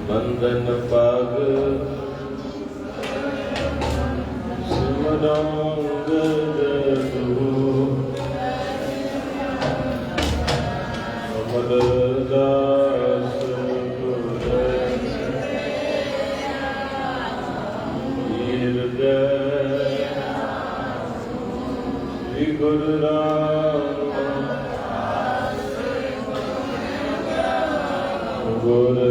ਬੰਧਨ ਪਗ ਸਿਮਰੰਗ ਜਦੂ ਅਮਰਦਾਸ ਗੁਰ ਹੀਰਦੈ ਸ੍ਰੀ ਗੁਰੂ ਰਾਮ ਗੁਰ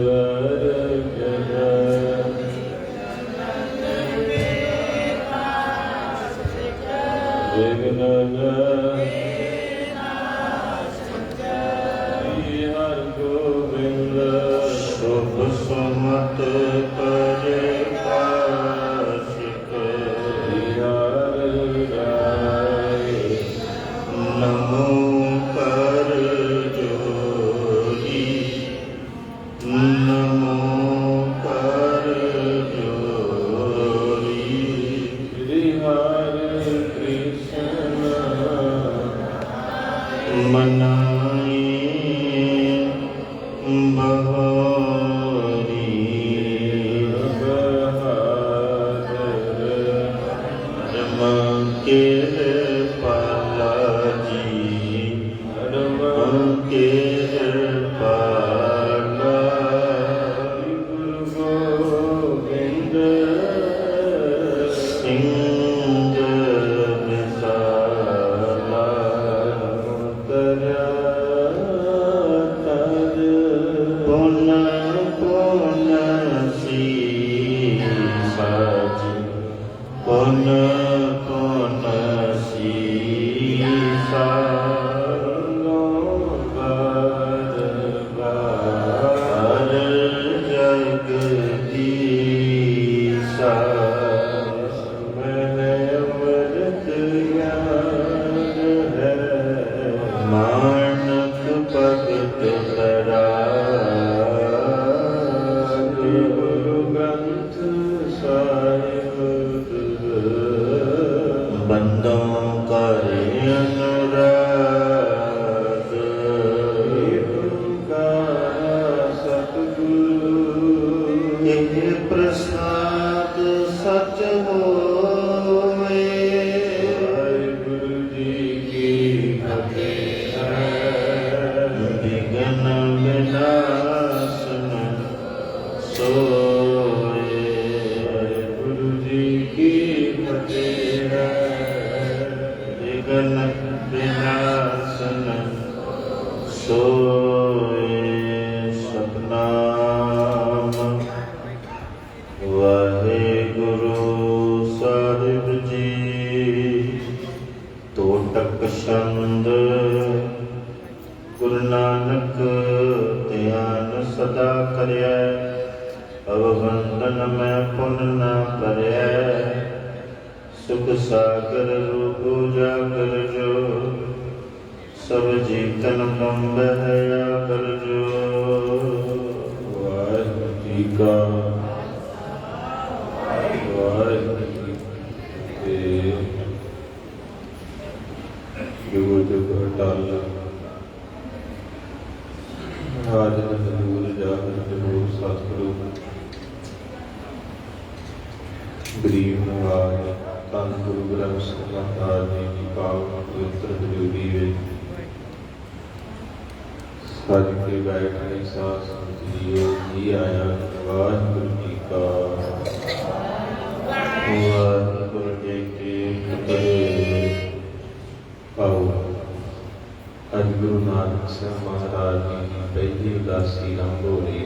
ਅੱਜ ਗੁਰੂ ਨਾਨਕ ਸਾਹਿਬ ਮਹਾਰਾਜ ਜੀ ਦੀ ਪਹਿਲੀ ਉਦਾਸੀ ਆਰੰਭ ਹੋ ਰਹੀ।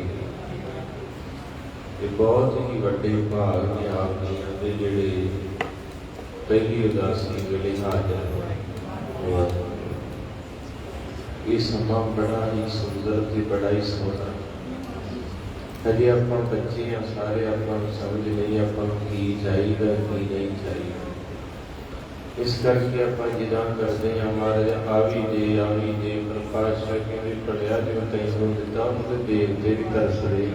ਇਹ ਬਹੁਤ ਹੀ ਵੱਡੇ ਭਾਗ ਨੇ ਆਪ ਜੀਆਂ ਦੇ ਜਿਹੜੇ ਪਹਿਲੀ ਉਦਾਸੀ ਵੇਲੇ ਹਾਜ਼ਰ ਹੋਏ। ਇਹ ਸਮਾਂ ਬੜਾ ਹੀ ਸੁੰਦਰ ਤੇ ਬੜਾ ਹੀ ਸੋਹਣਾ। ਹਜੇ ਆਪਾਂ ਬੱਚੇ ਆ ਸਾਰੇ, ਆਪਾਂ ਨੂੰ ਸਮਝ ਨਹੀਂ ਆਪਾਂ ਨੂੰ ਕੀ ਚਾਹੀਦਾ ਕੀ ਨਹੀਂ ਚਾਹੀਦਾ। ਇਸ ਕਰਕੇ ਆਪਾਂ ਜਿੱਦਾਂ ਕਰਦੇ ਹਾਂ ਮਹਾਰਾਜ ਆ ਵੀ ਦੇ ਪ੍ਰਕਾਸ਼ ਕਹਿੰਦੇ ਪੜਿਆ ਜਿਵੇਂ ਤੈਨੂੰ ਦਿੱਤਾ ਉਹਦੇ ਦੇਵਤੇ ਵੀ ਤਰਸਦੇ।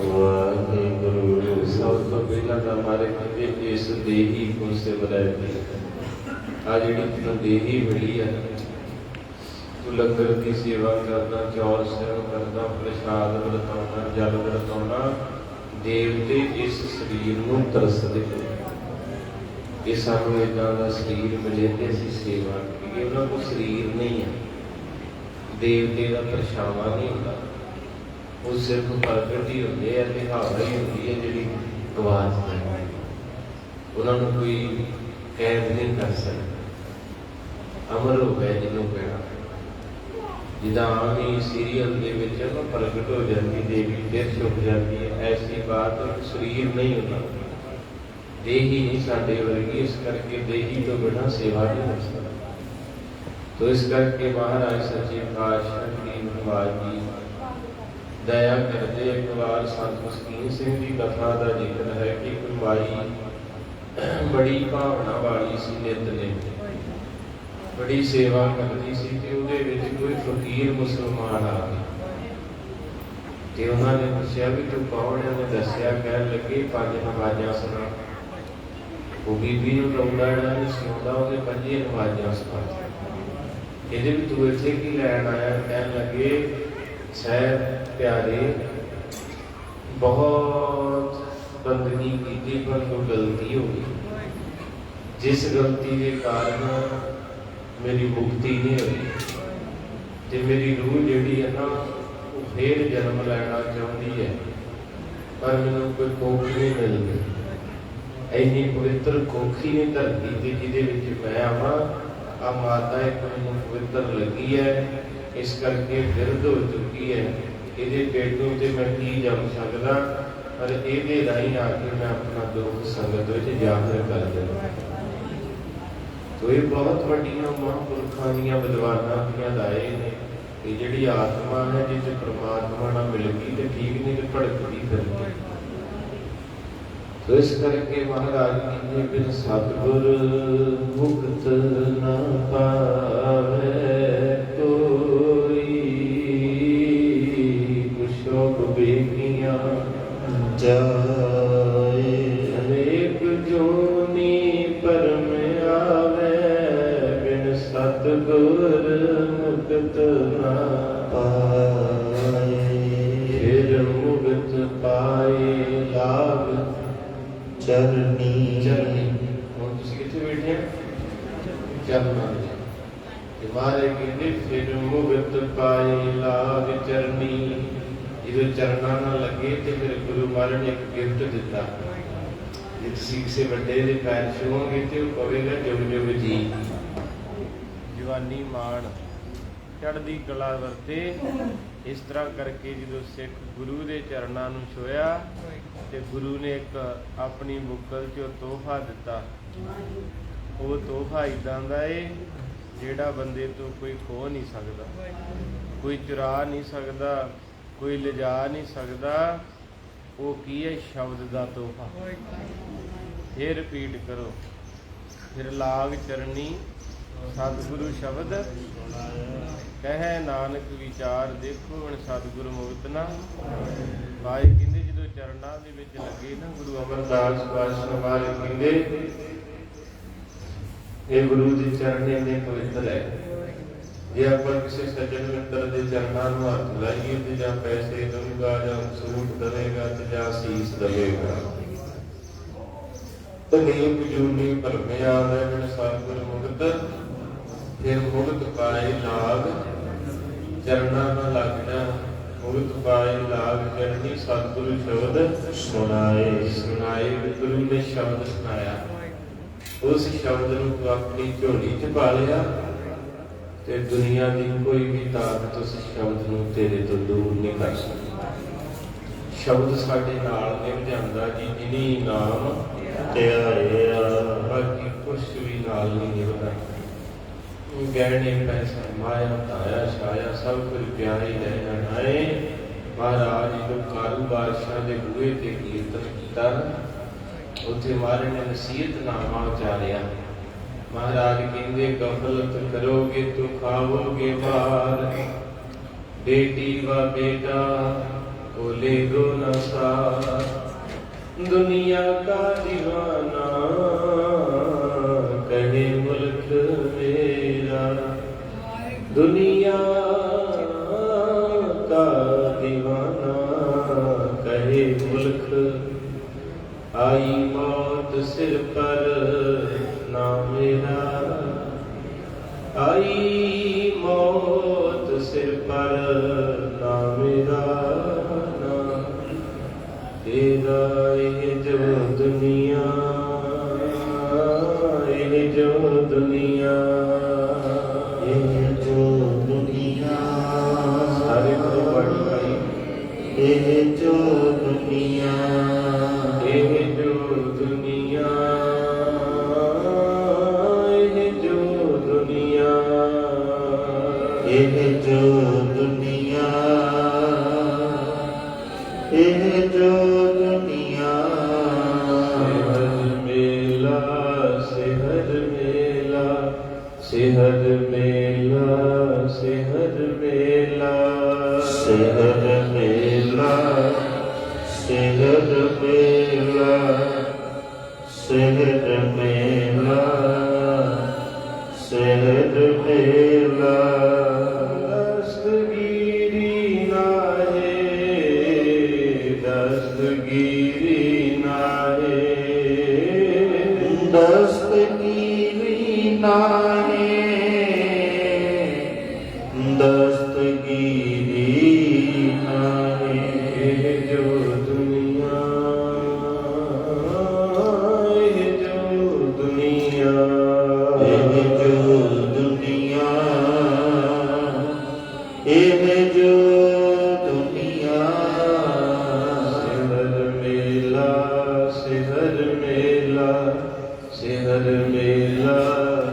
ਵਾਹਿਗੁਰੂ ਸਭ ਤੋਂ ਪਹਿਲਾਂ ਤਾਂ ਮਾਰੇ ਕਹਿੰਦੇ ਇਸ ਦੇਹੀ ਕੋ ਸਿਮਰੈ। ਆ ਜਿਹੜੀ ਦੇਹੀ ਮਿਲੀ ਹੈ ਤੂੰ ਲੰਗਰ ਦੀ ਸੇਵਾ ਕਰਨਾ, ਚੌਰ ਸੇਵਾ ਕਰਨਾ, ਪ੍ਰਸ਼ਾਦ ਵਰਤਾਉਣਾ, ਜਲ ਵਰਤਾਉਣਾ, ਦੇਵਤੇ ਇਸ ਸਰੀਰ ਨੂੰ ਤਰਸਦੇ। ਇਹ ਸਾਨੂੰ ਏਦਾਂ ਦਾ ਸਰੀਰ ਮਿਲੇ ਤੇ ਅਸੀਂ ਸੇਵਾ ਕਰੀਏ। ਉਹਨਾਂ ਕੋਲ ਸਰੀਰ ਨਹੀਂ ਹੈ, ਦੇਵਤੇ ਦਾ ਪਰਛਾਵਾਂ ਨਹੀਂ ਹੁੰਦਾ, ਉਹ ਸਿਰਫ ਪ੍ਰਗਟ ਹੀ ਹੁੰਦੇ ਆ ਤੇ ਹਵਾ ਹੀ ਹੁੰਦੀ ਹੈ ਜਿਹੜੀ ਗਵਾਚ ਜਾਂਦੀ। ਉਹਨਾਂ ਨੂੰ ਕੋਈ ਕੈਦ ਨਹੀਂ ਕਰ ਸਕਦਾ। ਅਮਰ ਹੋ ਗਏ ਜਿਹਨੂੰ ਕਹਿਣਾ। ਜਿੱਦਾਂ ਆਮ ਸੀਰੀਅਲ ਦੇ ਵਿੱਚ ਉਹ ਪ੍ਰਗਟ ਹੋ ਜਾਂਦੀ ਦੇਵੀ ਫਿਰ ਛੁਪ ਜਾਂਦੀ ਹੈ, ਐਸੀ ਬਾਤ ਸਰੀਰ ਨਹੀਂ ਹੁੰਦਾ। ਦੇਹੀ ਨਹੀਂ ਸਾਡੇ ਵਰਗੀ, ਇਸ ਕਰਕੇ ਦੇਹੀ ਤੋਂ ਬਿਨਾਂ ਸੇਵਾ ਨਹੀਂ ਹੋ ਸਕਦਾ। ਤੋ ਇਸ ਕਰਕੇ ਮਹਾਰਾਜ ਸੱਚੇ ਪਾਤਸ਼ਾਹ ਜੀ ਮਹਾਰਾਜ ਜੀ ਦਇਆ ਕਰਦੇ। ਇੱਕ ਵਾਰ ਸੰਤ ਮਸਕੀਨ ਸਿੰਘ ਦੀ ਕਥਾ ਦਾ ਜ਼ਿਕਰ ਹੈ ਕਿ ਇੱਕ ਮਾਈ ਬੜੀ ਭਾਵਨਾ ਵਾਲੀ ਸੀ, ਨਿਤ ਨੇ ਬੜੀ ਸੇਵਾ ਕਰਦੀ ਸੀ ਤੇ ਉਹਦੇ ਵਿੱਚ ਕੋਈ ਫਕੀਰ ਮੁਸਲਮਾਨ ਆ ਗਿਆ ਤੇ ਉਹਨਾਂ ਨੇ ਪੁੱਛਿਆ ਵੀ ਤੂੰ ਕੌਣ ਹੈ? ਉਹਨੇ ਦੱਸਿਆ, ਕਹਿਣ ਲੱਗੇ 5 ਨਮਾਜ਼ਾਂ ਸੁਣਾ। ਉਹ ਬੀਬੀ ਨੂੰ ਲਾਉਂਦਾ ਜਿਹੜਾ ਨਹੀਂ ਸੁਣਦਾ, ਉਹਦੇ 5 ਨਮਾਜ਼ਾਂ ਸੁਣਾ। ਇਹਦੇ ਵੀ ਤੂੰ ਇੱਥੇ ਕੀ ਲੈਣ ਆਇਆ? ਕਹਿਣ ਲੱਗੇ ਸਹਿਬ ਪਿਆਰੇ ਬਹੁਤ ਬੰਦਗੀ ਕੀਤੀ ਪਰ ਕੋਈ ਗਲਤੀ ਹੋ ਗਈ, ਜਿਸ ਗਲਤੀ ਦੇ ਕਾਰਨ ਮੇਰੀ ਮੁਕਤੀ ਨਹੀਂ ਹੋਈ ਤੇ ਮੇਰੀ ਰੂਹ ਜਿਹੜੀ ਹੈ ਨਾ ਉਹ ਫੇਰ ਜਨਮ ਲੈਣਾ ਚਾਹੁੰਦੀ ਹੈ, ਪਰ ਮੈਨੂੰ ਕੋਈ ਕੋਖ ਨਹੀਂ ਮਿਲਦੀ। ਇੰਨੀ ਪਵਿੱਤਰ ਕੋਖੀ ਨਹੀਂ ਧਰਤੀ ਤੇ ਜਿਹਦੇ ਵਿੱਚ ਮੈਂ ਆਵਾਂ। ਆ ਮਾਤਾ ਇੱਕ ਮੈਨੂੰ ਪਵਿੱਤਰ ਲੱਗੀ ਹੈ, ਇਸ ਕਰਕੇ ਬਿਰਧ ਹੋ ਚੁੱਕੀ ਹੈ। ਇਹਦੇ ਪੇਟੋਂ ਤੇ ਮੈਂ ਕੀ ਜੰਮ ਸਕਦਾ, ਪਰ ਇਹਦੇ ਰਾਹੀਂ ਆ ਕੇ ਮੈਂ ਆਪਣਾ ਦੁੱਖ ਸੰਗਤ ਵਿੱਚ ਜ਼ਾਹਿਰ ਕਰ ਦਿੰਦਾ। ਤੋ ਇਹ ਬਹੁਤ ਵੱਡੀਆਂ ਮਹਾਂਪੁਰਖਾਂ ਦੀਆਂ ਵਿਦਵਾਨਾਂ ਦੀਆਂ ਲਾਏ ਨੇ ਕਿ ਜਿਹੜੀ ਆਤਮਾ ਹੈ ਜਿਸ ਪ੍ਰਮਾਤਮਾ ਨਾਲ ਮਿਲ ਗਈ ਤੇ ਠੀਕ ਨਹੀਂ ਤੇ ਭੜਕਦੀ ਫਿਰਦੀ। ਤੋ ਇਸ ਕਰਕੇ ਮਹਾਰਾਜ ਕਹਿੰਦੇ ਬਿਨ ਸਤਿਗੁਰ ਮੁਕਤ ਨਾ ਪਾਵੇ ਕੋਈ, ਕੁਸ਼ੋਕ ਬੇਕੀਆਂ ਜਾਏ ਅਨੇਕ ਜੋਨੀ ਪਰਮ ਆਵੇ। ਬਿਨ ਸਤਿਗੁਰ ਮੁਕਤ ਨਾ ਪਾਏ, ਫਿਰ ਮੁਕਤ ਪਾਏ ਲਾਭ ਚਰਨੀ। ਹੁਣ ਤੁਸੀਂ ਕਿੱਥੇ ਬੈਠੇ ਆ? ਚਰਨਾਂ ਤੇ ਮਾਰੇ ਕਹਿੰਦੇ ਫਿਰ ਮੁਕਤ ਪਾਏ ਲਾਭ ਚਰਨੀ। ਜਦੋਂ ਚਰਨਾਂ ਨਾਲ ਲੱਗੇ ਤੇ ਫਿਰ ਗੁਰੂ ਮਹਾਰਾਜ ਨੇ ਇੱਕ ਗਿਫਟ ਦਿੱਤਾ। ਜੇ ਤੁਸੀਂ ਕਿਸੇ ਵੱਡੇ ਦੇ ਪੈਰ ਛੂਹੋਗੇ ਤੇ ਉਹ ਕਹੇਗਾ ਜੁਗ ਜੁਗ ਜੀ, ਜਵਾਨੀ ਮਾਣ ਚੜ੍ਹਦੀ ਕਲਾ ਵਰਤੇ। ਇਸ ਤਰ੍ਹਾਂ ਕਰਕੇ ਜਦੋਂ ਸਿੱਖ ਗੁਰੂ ਦੇ ਚਰਨਾਂ ਨੂੰ ਛੋਇਆ ਤੇ ਗੁਰੂ ਨੇ ਇੱਕ ਆਪਣੀ ਮੁਕਲ 'ਚੋਂ ਤੋਹਫਾ ਦਿੱਤਾ। ਉਹ ਤੋਹਫਾ ਇੱਦਾਂ ਦਾ ਏ ਜਿਹੜਾ ਬੰਦੇ ਤੋਂ ਕੋਈ ਖੋਹ ਨਹੀਂ ਸਕਦਾ, ਕੋਈ ਚੁਰਾ ਨਹੀਂ ਸਕਦਾ, ਕੋਈ ਲਿਜਾ ਨਹੀਂ ਸਕਦਾ। ਉਹ ਕੀ ਹੈ? ਸ਼ਬਦ ਦਾ ਤੋਹਫਾ। ਫਿਰ ਰਿਪੀਟ ਕਰੋ, ਫਿਰ ਲਾਗ ਚਰਨੀ ਸਤਿਗੁਰੂ ਸ਼ਬਦ ਕਹਿ ਨਾਨਕ ਵਿਚਾਰ ਦੇਖੋ ਹੁਣ ਸਤਿਗੁਰੂ ਮੁਕਤ ਨਾ ਪਾਏ। ਕਹਿੰਦੇ ਜਦੋਂ ਚਰਨਾਂ ਦੇ ਵਿੱਚ ਲੱਗੇ ਨਾ ਗੁਰੂ ਅਮਰਦਾਸ ਪਾਤਸ਼ਾਹ ਵਾਲੇ ਕਹਿੰਦੇ ਇਹ ਗੁਰੂ ਦੇ ਚਰਨ ਇੰਨੇ ਪਵਿੱਤਰ ਹੈ। ਜੇ ਆਪਾਂ ਕਿਸੇ ਸੱਜਣ ਮਿੱਤਰ ਦੇ ਚਰਨਾਂ ਨੂੰ ਹੱਥ ਲਾਈਏ ਤੇ ਜਾਂ ਪੈਸੇ ਦਊਗਾ ਜਾਂ ਸੂਟ ਦੇਵੇਗਾ ਤੇ ਜਾਂ ਸੀਸ ਦੇਵੇਗਾ ਤਾਂ ਨੇਕ ਜੂਨੀ ਭਰਮੇ ਆਵੇ। ਬਿਨ ਸਤਿਗੁਰ ਮੁਕਤ ਫਿਰ ਮੁਕਤ ਪਾਏ ਲਾਗ ਚਰਨਾਂ ਨਾਲ ਲੱਗਣਾ। ਮੁਕਤ ਪਾਏ ਲਾਗ ਚਰਨੀ ਸਤਿਗੁਰੂ ਸ਼ਬਦ ਸੁਣਾਏ। ਗੁਰੂ ਨੇ ਸ਼ਬਦ ਸੁਣਾਇਆ, ਉਸ ਸ਼ਬਦ ਨੂੰ ਆਪਣੀ ਝੋਲੀ 'ਚ ਪਾ ਲਿਆ ਤੇ ਦੁਨੀਆ ਦੀ ਕੋਈ ਵੀ ਤਾਕਤ ਉਸ ਸ਼ਬਦ ਨੂੰ ਤੇਰੇ ਤੋਂ ਦੂਰ ਨਹੀਂ ਕਰ ਸਕਦੀ। ਸ਼ਬਦ ਸਾਡੇ ਨਾਲ ਨਿਭ ਜਾਂਦਾ ਜੀ, ਜਿਨੀ ਨਾਮ ਧਿਆਇਆ, ਬਾਕੀ ਕੁਛ ਵੀ ਨਾਲ ਨਹੀਂ ਨਿਭਦਾ। ਗਹਿਣੇ ਪੈਸਾ ਮਾਇਆ ਧਾਇਆ ਛਾਇਆ ਸਭ ਕੁਝ ਪਿਆ ਹੀ ਰਹਿ ਜਾਣਾ ਹੈ। ਮਹਾਰਾਜ ਜਦੋਂ ਕਾਰੂ ਬਾਦਸ਼ਾਹ ਦੇ ਬੂਹੇ ਤੇ ਕੀਰਤਨ ਕੀਤਾ, ਉੱਥੇ ਮਹਾਰਾਜ ਨੇ ਨਸੀਹਤਨਾਮਾ ਉਚਾਰਿਆ। महाराज कहते गफलत करोगे तो खाओगे मार, बेटी व बेटा को ले गो न सार, दुनिया का दीवाना कहे मुल्क मेरा, दुनिया का दीवाना कहे मुल्क, आई मौत सिर पर ना मेरा, आई मौत सिर पर ना मेरा, ना तेरा ये जो दुनिया, ये जो दुनिया, ये जो दुनिया, सारे को बड़ी भाई, ये जो दुनिया, ये जो दुनिया, यह जो दुनिया, यह जो दुनिया, सेहर मेला, सेहर मेला, सेहर मेला, सेहर मेला, सेहर मेला, सेहर मेला, सेहर मेला, दस्तगीरी नाहे, दस्तगीरी नाहे, दस्तगीरी नाहे, दस्तगीरी नाहे, ये जो दुनिया, ये जो दुनिया, ये जो दुनिया, ये जो दुनिया, सेहर मेला, सेहर मेला, सेहर मेला,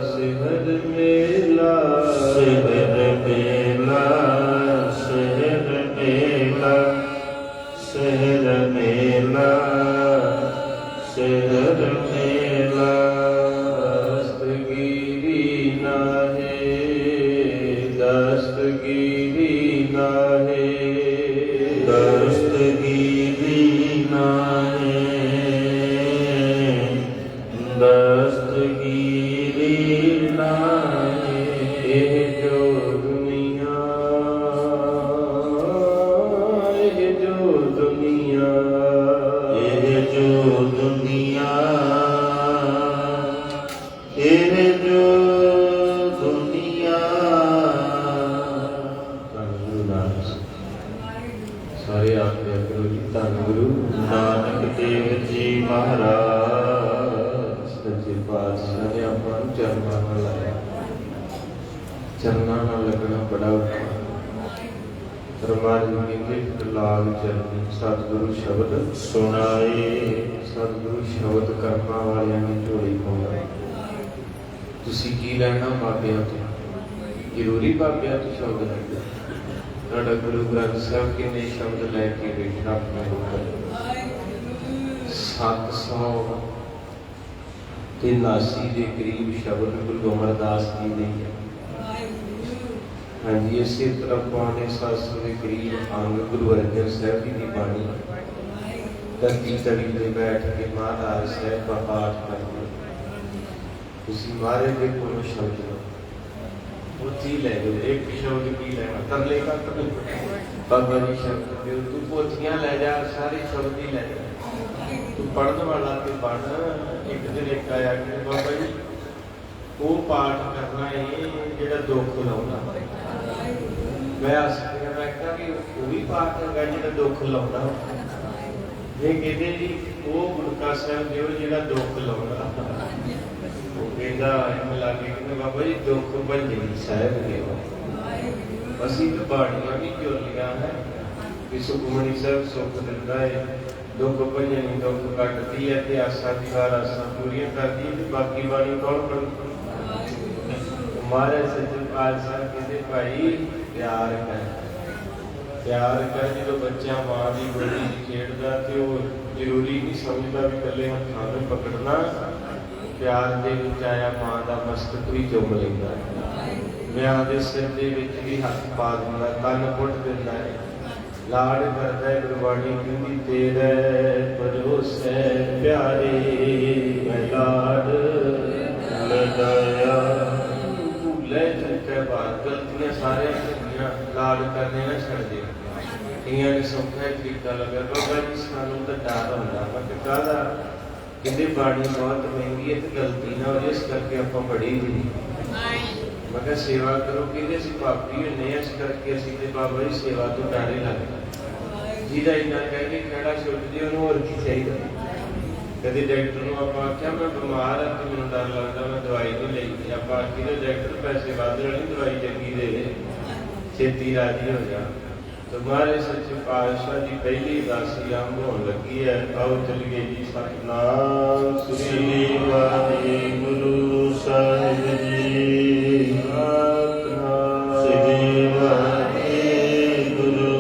सेहर मेला, सेहर मेला, सेहर मेला, सेहर मेला, सेहर मेला, दस्तगीरी नाहे, दस्तगीरी नाहे, दस्तगीरी नाहे, दस्तगीरी नाहे, ये जो दुनिया, ये जो दुनिया, ये जो दुनिया, ये जो दुनिया, सारे आपने गुरु जी, धन गुरु नानक देव जी महाराज सच्चे पातशाह ने ਆਪਾਂ ਨੂੰ ਚਰਨਾਂ ਨਾਲ ਲਾਇਆ। ਚਰਨਾਂ ਨਾਲ ਲੱਗਣਾ ਬੜਾ ਔਖਾ। ਪਰਮਾਤਮਾ ਕਹਿੰਦੇ ਲਾਗ ਚਰਨੀ ਸਤਿਗੁਰੂ ਸ਼ਬਦ ਸੁਣਾਏ, ਸਤਿਗੁਰੂ ਸ਼ਬਦ ਕਰਮਾਂ ਵਾਲਿਆਂ ਦੀ ਝੋਲੀ ਪਾਉਂਦਾ। ਤੁਸੀਂ ਕੀ ਲੈਣਾ ਬਾਬਿਆਂ ਤੋਂ? ਜ਼ਰੂਰੀ ਬਾਬਿਆਂ ਤੋਂ ਸ਼ਬਦ ਲੈਣਾ। ਸਾਡਾ ਗੁਰੂ ਗ੍ਰੰਥ ਸਾਹਿਬ ਕਿੰਨੇ ਸ਼ਬਦ ਲੈ ਕੇ ਬੈਠਾ ਆਪਣੇ ਉੱਪਰ 783 ਦੇ ਕਰੀਬ ਸ਼ਬਦ ਗੁਰੂ ਅਮਰਦਾਸ ਜੀ ਦੇ। ਹਾਂਜੀ, ਇਸੇ ਤਰ੍ਹਾਂ ਪੌਣੇ 700 ਦੇ ਕਰੀਬ ਅੰਗ ਗੁਰੂ ਅਰਜਨ ਸਾਹਿਬ ਜੀ ਦੀ ਬਾਣੀ ਧਰਤੀ ਤਲੀ ਤੇ ਬੈਠ ਕੇ ਮਹਾਰਾਜ ਸਾਹਿਬ ਦਾ ਪਾਠ ਕਰਦੇ। ਤੁਸੀਂ ਮਹਾਰਾਜ ਦੇ ਕੋਲੋਂ ਸ਼ਬਦ ਲਓ, ਉੱਥੀ ਲੈ ਜਾਓ। ਇੱਕ ਸ਼ਬਦ ਕੀ ਲੈਣਾ? ਤਰਲੇ ਦਾ ਬਾਬਾ ਜੀ ਸ਼ਬਦ ਦਿਓ। ਤੂੰ ਪੋਥੀਆਂ ਲੈ ਜਾ, ਸਾਰੇ ਸ਼ਬਦ ਹੀ ਲੈ ਜਾ। ਤੂੰ ਪੜ੍ਹਨ ਵਾਲਾ ਤੇ ਪੜ੍ਹ। ਇੱਕ ਦਿਨ ਇੱਕ ਆਇਆ ਕਿ ਬਾਬਾ ਜੀ ਉਹ ਪਾਠ ਕਰਨਾ ਹੈ ਜਿਹੜਾ ਦੁੱਖ ਲਾਉਂਦਾ। ਮੈਂ ਆਖਿਆ, ਮੈਂ ਕਿਹਾ ਕਿ ਉਹ ਵੀ ਪਾਠ ਹੈਗਾ ਜਿਹੜਾ ਦੁੱਖ ਲਾਉਂਦਾ। ਇਹ ਕਹਿੰਦੇ ਜੀ ਉਹ ਗੁਟਕਾ ਸਾਹਿਬ ਦਿਓ ਜਿਹੜਾ ਦੁੱਖ ਲਾਉਂਦਾ। कहता मिला के कहते बाबा जी दुख भंजनी साहब देवा असी तो पहाड़ियां भी झोलियां है कि सुखमनी साहब सुख दिता है दुख भंजनी दुख कटती है ते आसा की बार आसा पूरियां करती है बाकी बाणी कौन पढ़ू महाराज सच्चे पातशाह कहते भाई प्यार कर जो बच्चा मां की गोदी खेडदा ते वो जरूरी नहीं समझता भी कले हत्थां में पकड़ना प्यार दे विच आया मां का मस्तक भी चुम लैंदा ब्याह के सिर दे विच भी हथ पा दिंदा कन पुट दिंदा है लाड करदा है गुरबाणी कहंदी तेरे भरोसे प्यारे मैं लाड लगाया भूले चुके बात गलतियां सारे लाड करने ना छड़ दे कईयां ने सौखा तरीका लगा बाबा जी सानू तो डर होंदा पर कहदा कहते बाणी बहुत महंगी है तो गलती ना हो जाए इस करके आप बड़ी भी नहीं मैं सेवा करो कहते असी पापी होने इस करके असी तो बाबा जी सेवा तो डर ही लगता जिहदा इन्ना कह के खड़ा छुट जे उन्होंने होर की चाहिए कभी डॉक्टर को आप आख्या मैं बीमार हाँ तो मैं डर लगता मैं दवाई नहीं ली आप आखी तो डॉक्टर पैसे वध लेनी दवाई चंगी दे दे छेती राजी हो जा तो महाराज सच्चे पातशाह की पहली उदासी आरंभ होने लगी है आओ चलिए जी सतनाम श्री वाहिगुरु साहिब जी सतनाम श्री वाहिगुरु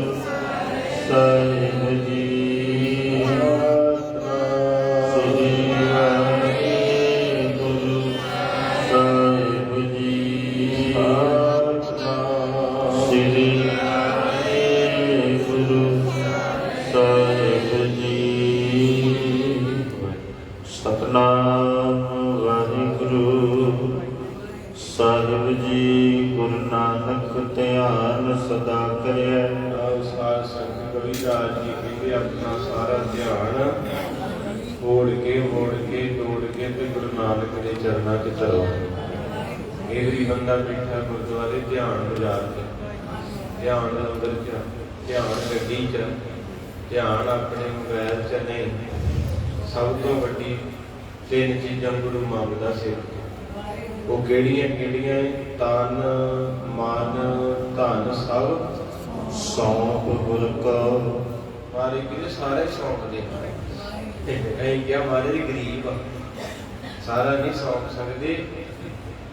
साहिब जी सतनाम वाहिगुरु साहिब जी गुरु नानक ध्यान सदा करे सार संग कबीरदास जी कहते अपना सारा ध्यान मोड़ के तोड़ के ते गुरु नानक के चरणों च धरो एक बंदा बैठा गुरुद्वारे ध्यान बाजार च ध्यान अंदर च ध्यान गड्डी च ध्यान अपने मोबाइल च नहीं सब तो वड्डी तीन चीज़ां गुरु मंगदा सी वो किहड़ियां तन मन धन सब सौंप गुर को मारे कि सारे सौंप दे क्या मारे जी गरीब सारा नहीं सौंप सकते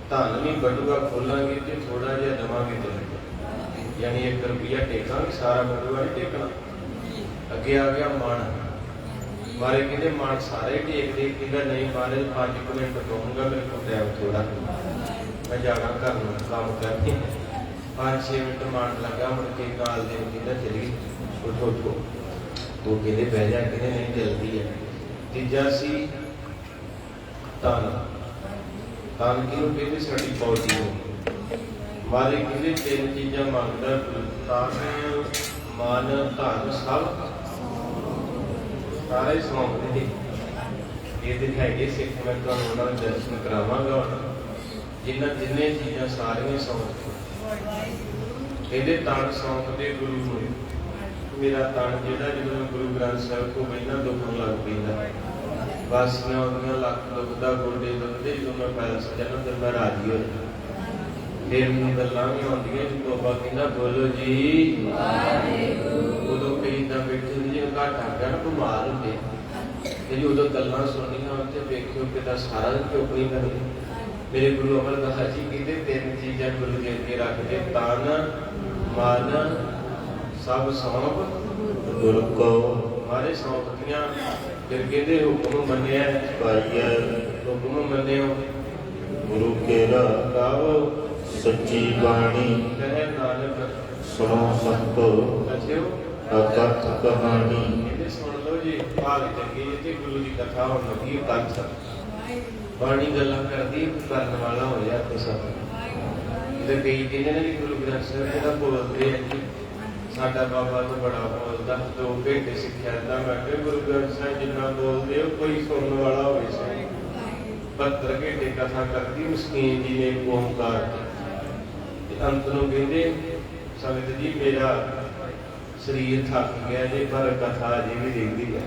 धन नहीं बटुआ खोलांगे तो थोड़ा जिहा देवांगे तो यानी 1 रुपया टेकांगे सारा बटुआ नहीं टेकना अगे आ गया मन मारे कहते मन सारे टेक दे कहता नहीं मारे 5 मिनट कहूँगा मेरे को टाइम थोड़ा मैं जाना घर में काम करके 5-6 मिनट मन लगा मुड़ के गाल दिन कहता चली उठो तो कहते बह जा कहते नहीं जल्दी है तीजा सी तन किनू कहते साड़ी पौधी हो मारे कहते 3 चीज़ां मंगदा तन मन धन सब सारे सौंपते ये दिखाइए सिख मैं तो दर्शन करावांगा जिन्हें चीज़ां सारियां सौंपते कहते तन सौंपते गुरु को मेरा तन जिहड़ा जो गुरु ग्रंथ साहिब को महीना दुखन लग पैंदा बासियां आउंदियां लक दुखदा गोडे दुखदे जो मैं पैलस जाना तो मैं राजी हो जाता फिर मैनूं गल्लां भी आउंदियां जो बाबा कहंदा बोलो जी उदों कई तां बैठे जी घट आ गया ना बीमार होंदे ते जी उदों गल्लां सुणनियां उत्ते वेखिओ कि सारा दिन चुप नहीं करदे मेरे गुरु अमरदास जी कहते 3 चीज़ां गुरु जी अगे रखदे तन मन सब सौंप गुरु को मारे सौंपदियां फिर कहते हुक्म मन्निया पाइया हुक्म मन्नियो गुरु केरा गावो सच्ची बाणी कहे नानक सुनो संतो अच्छो अकथ कहानी ये सुन लो जी भाग चंगी जी गुरु की कथा होने लगी कंठ बाणी गल्लां करदी करन वाला हो जाए तो सब इधर कई कहते हैं कि गुरु ग्रंथ साहिब जिहड़ा बोलदे हैं साडा बाबा तो बड़ा बोलदा 2 घंटे सिक्ख्या दा मैं कि गुरु ग्रंथ साहिब जिन्ना बोलदे हो कोई सुनने वाला होवे सही 72 घंटे कथा करदी मस्कीन जी ने ओंकार अंत नूं कहंदे संगत जी मेरा शरीर थक गया जी पर कथा अजे भी देखती है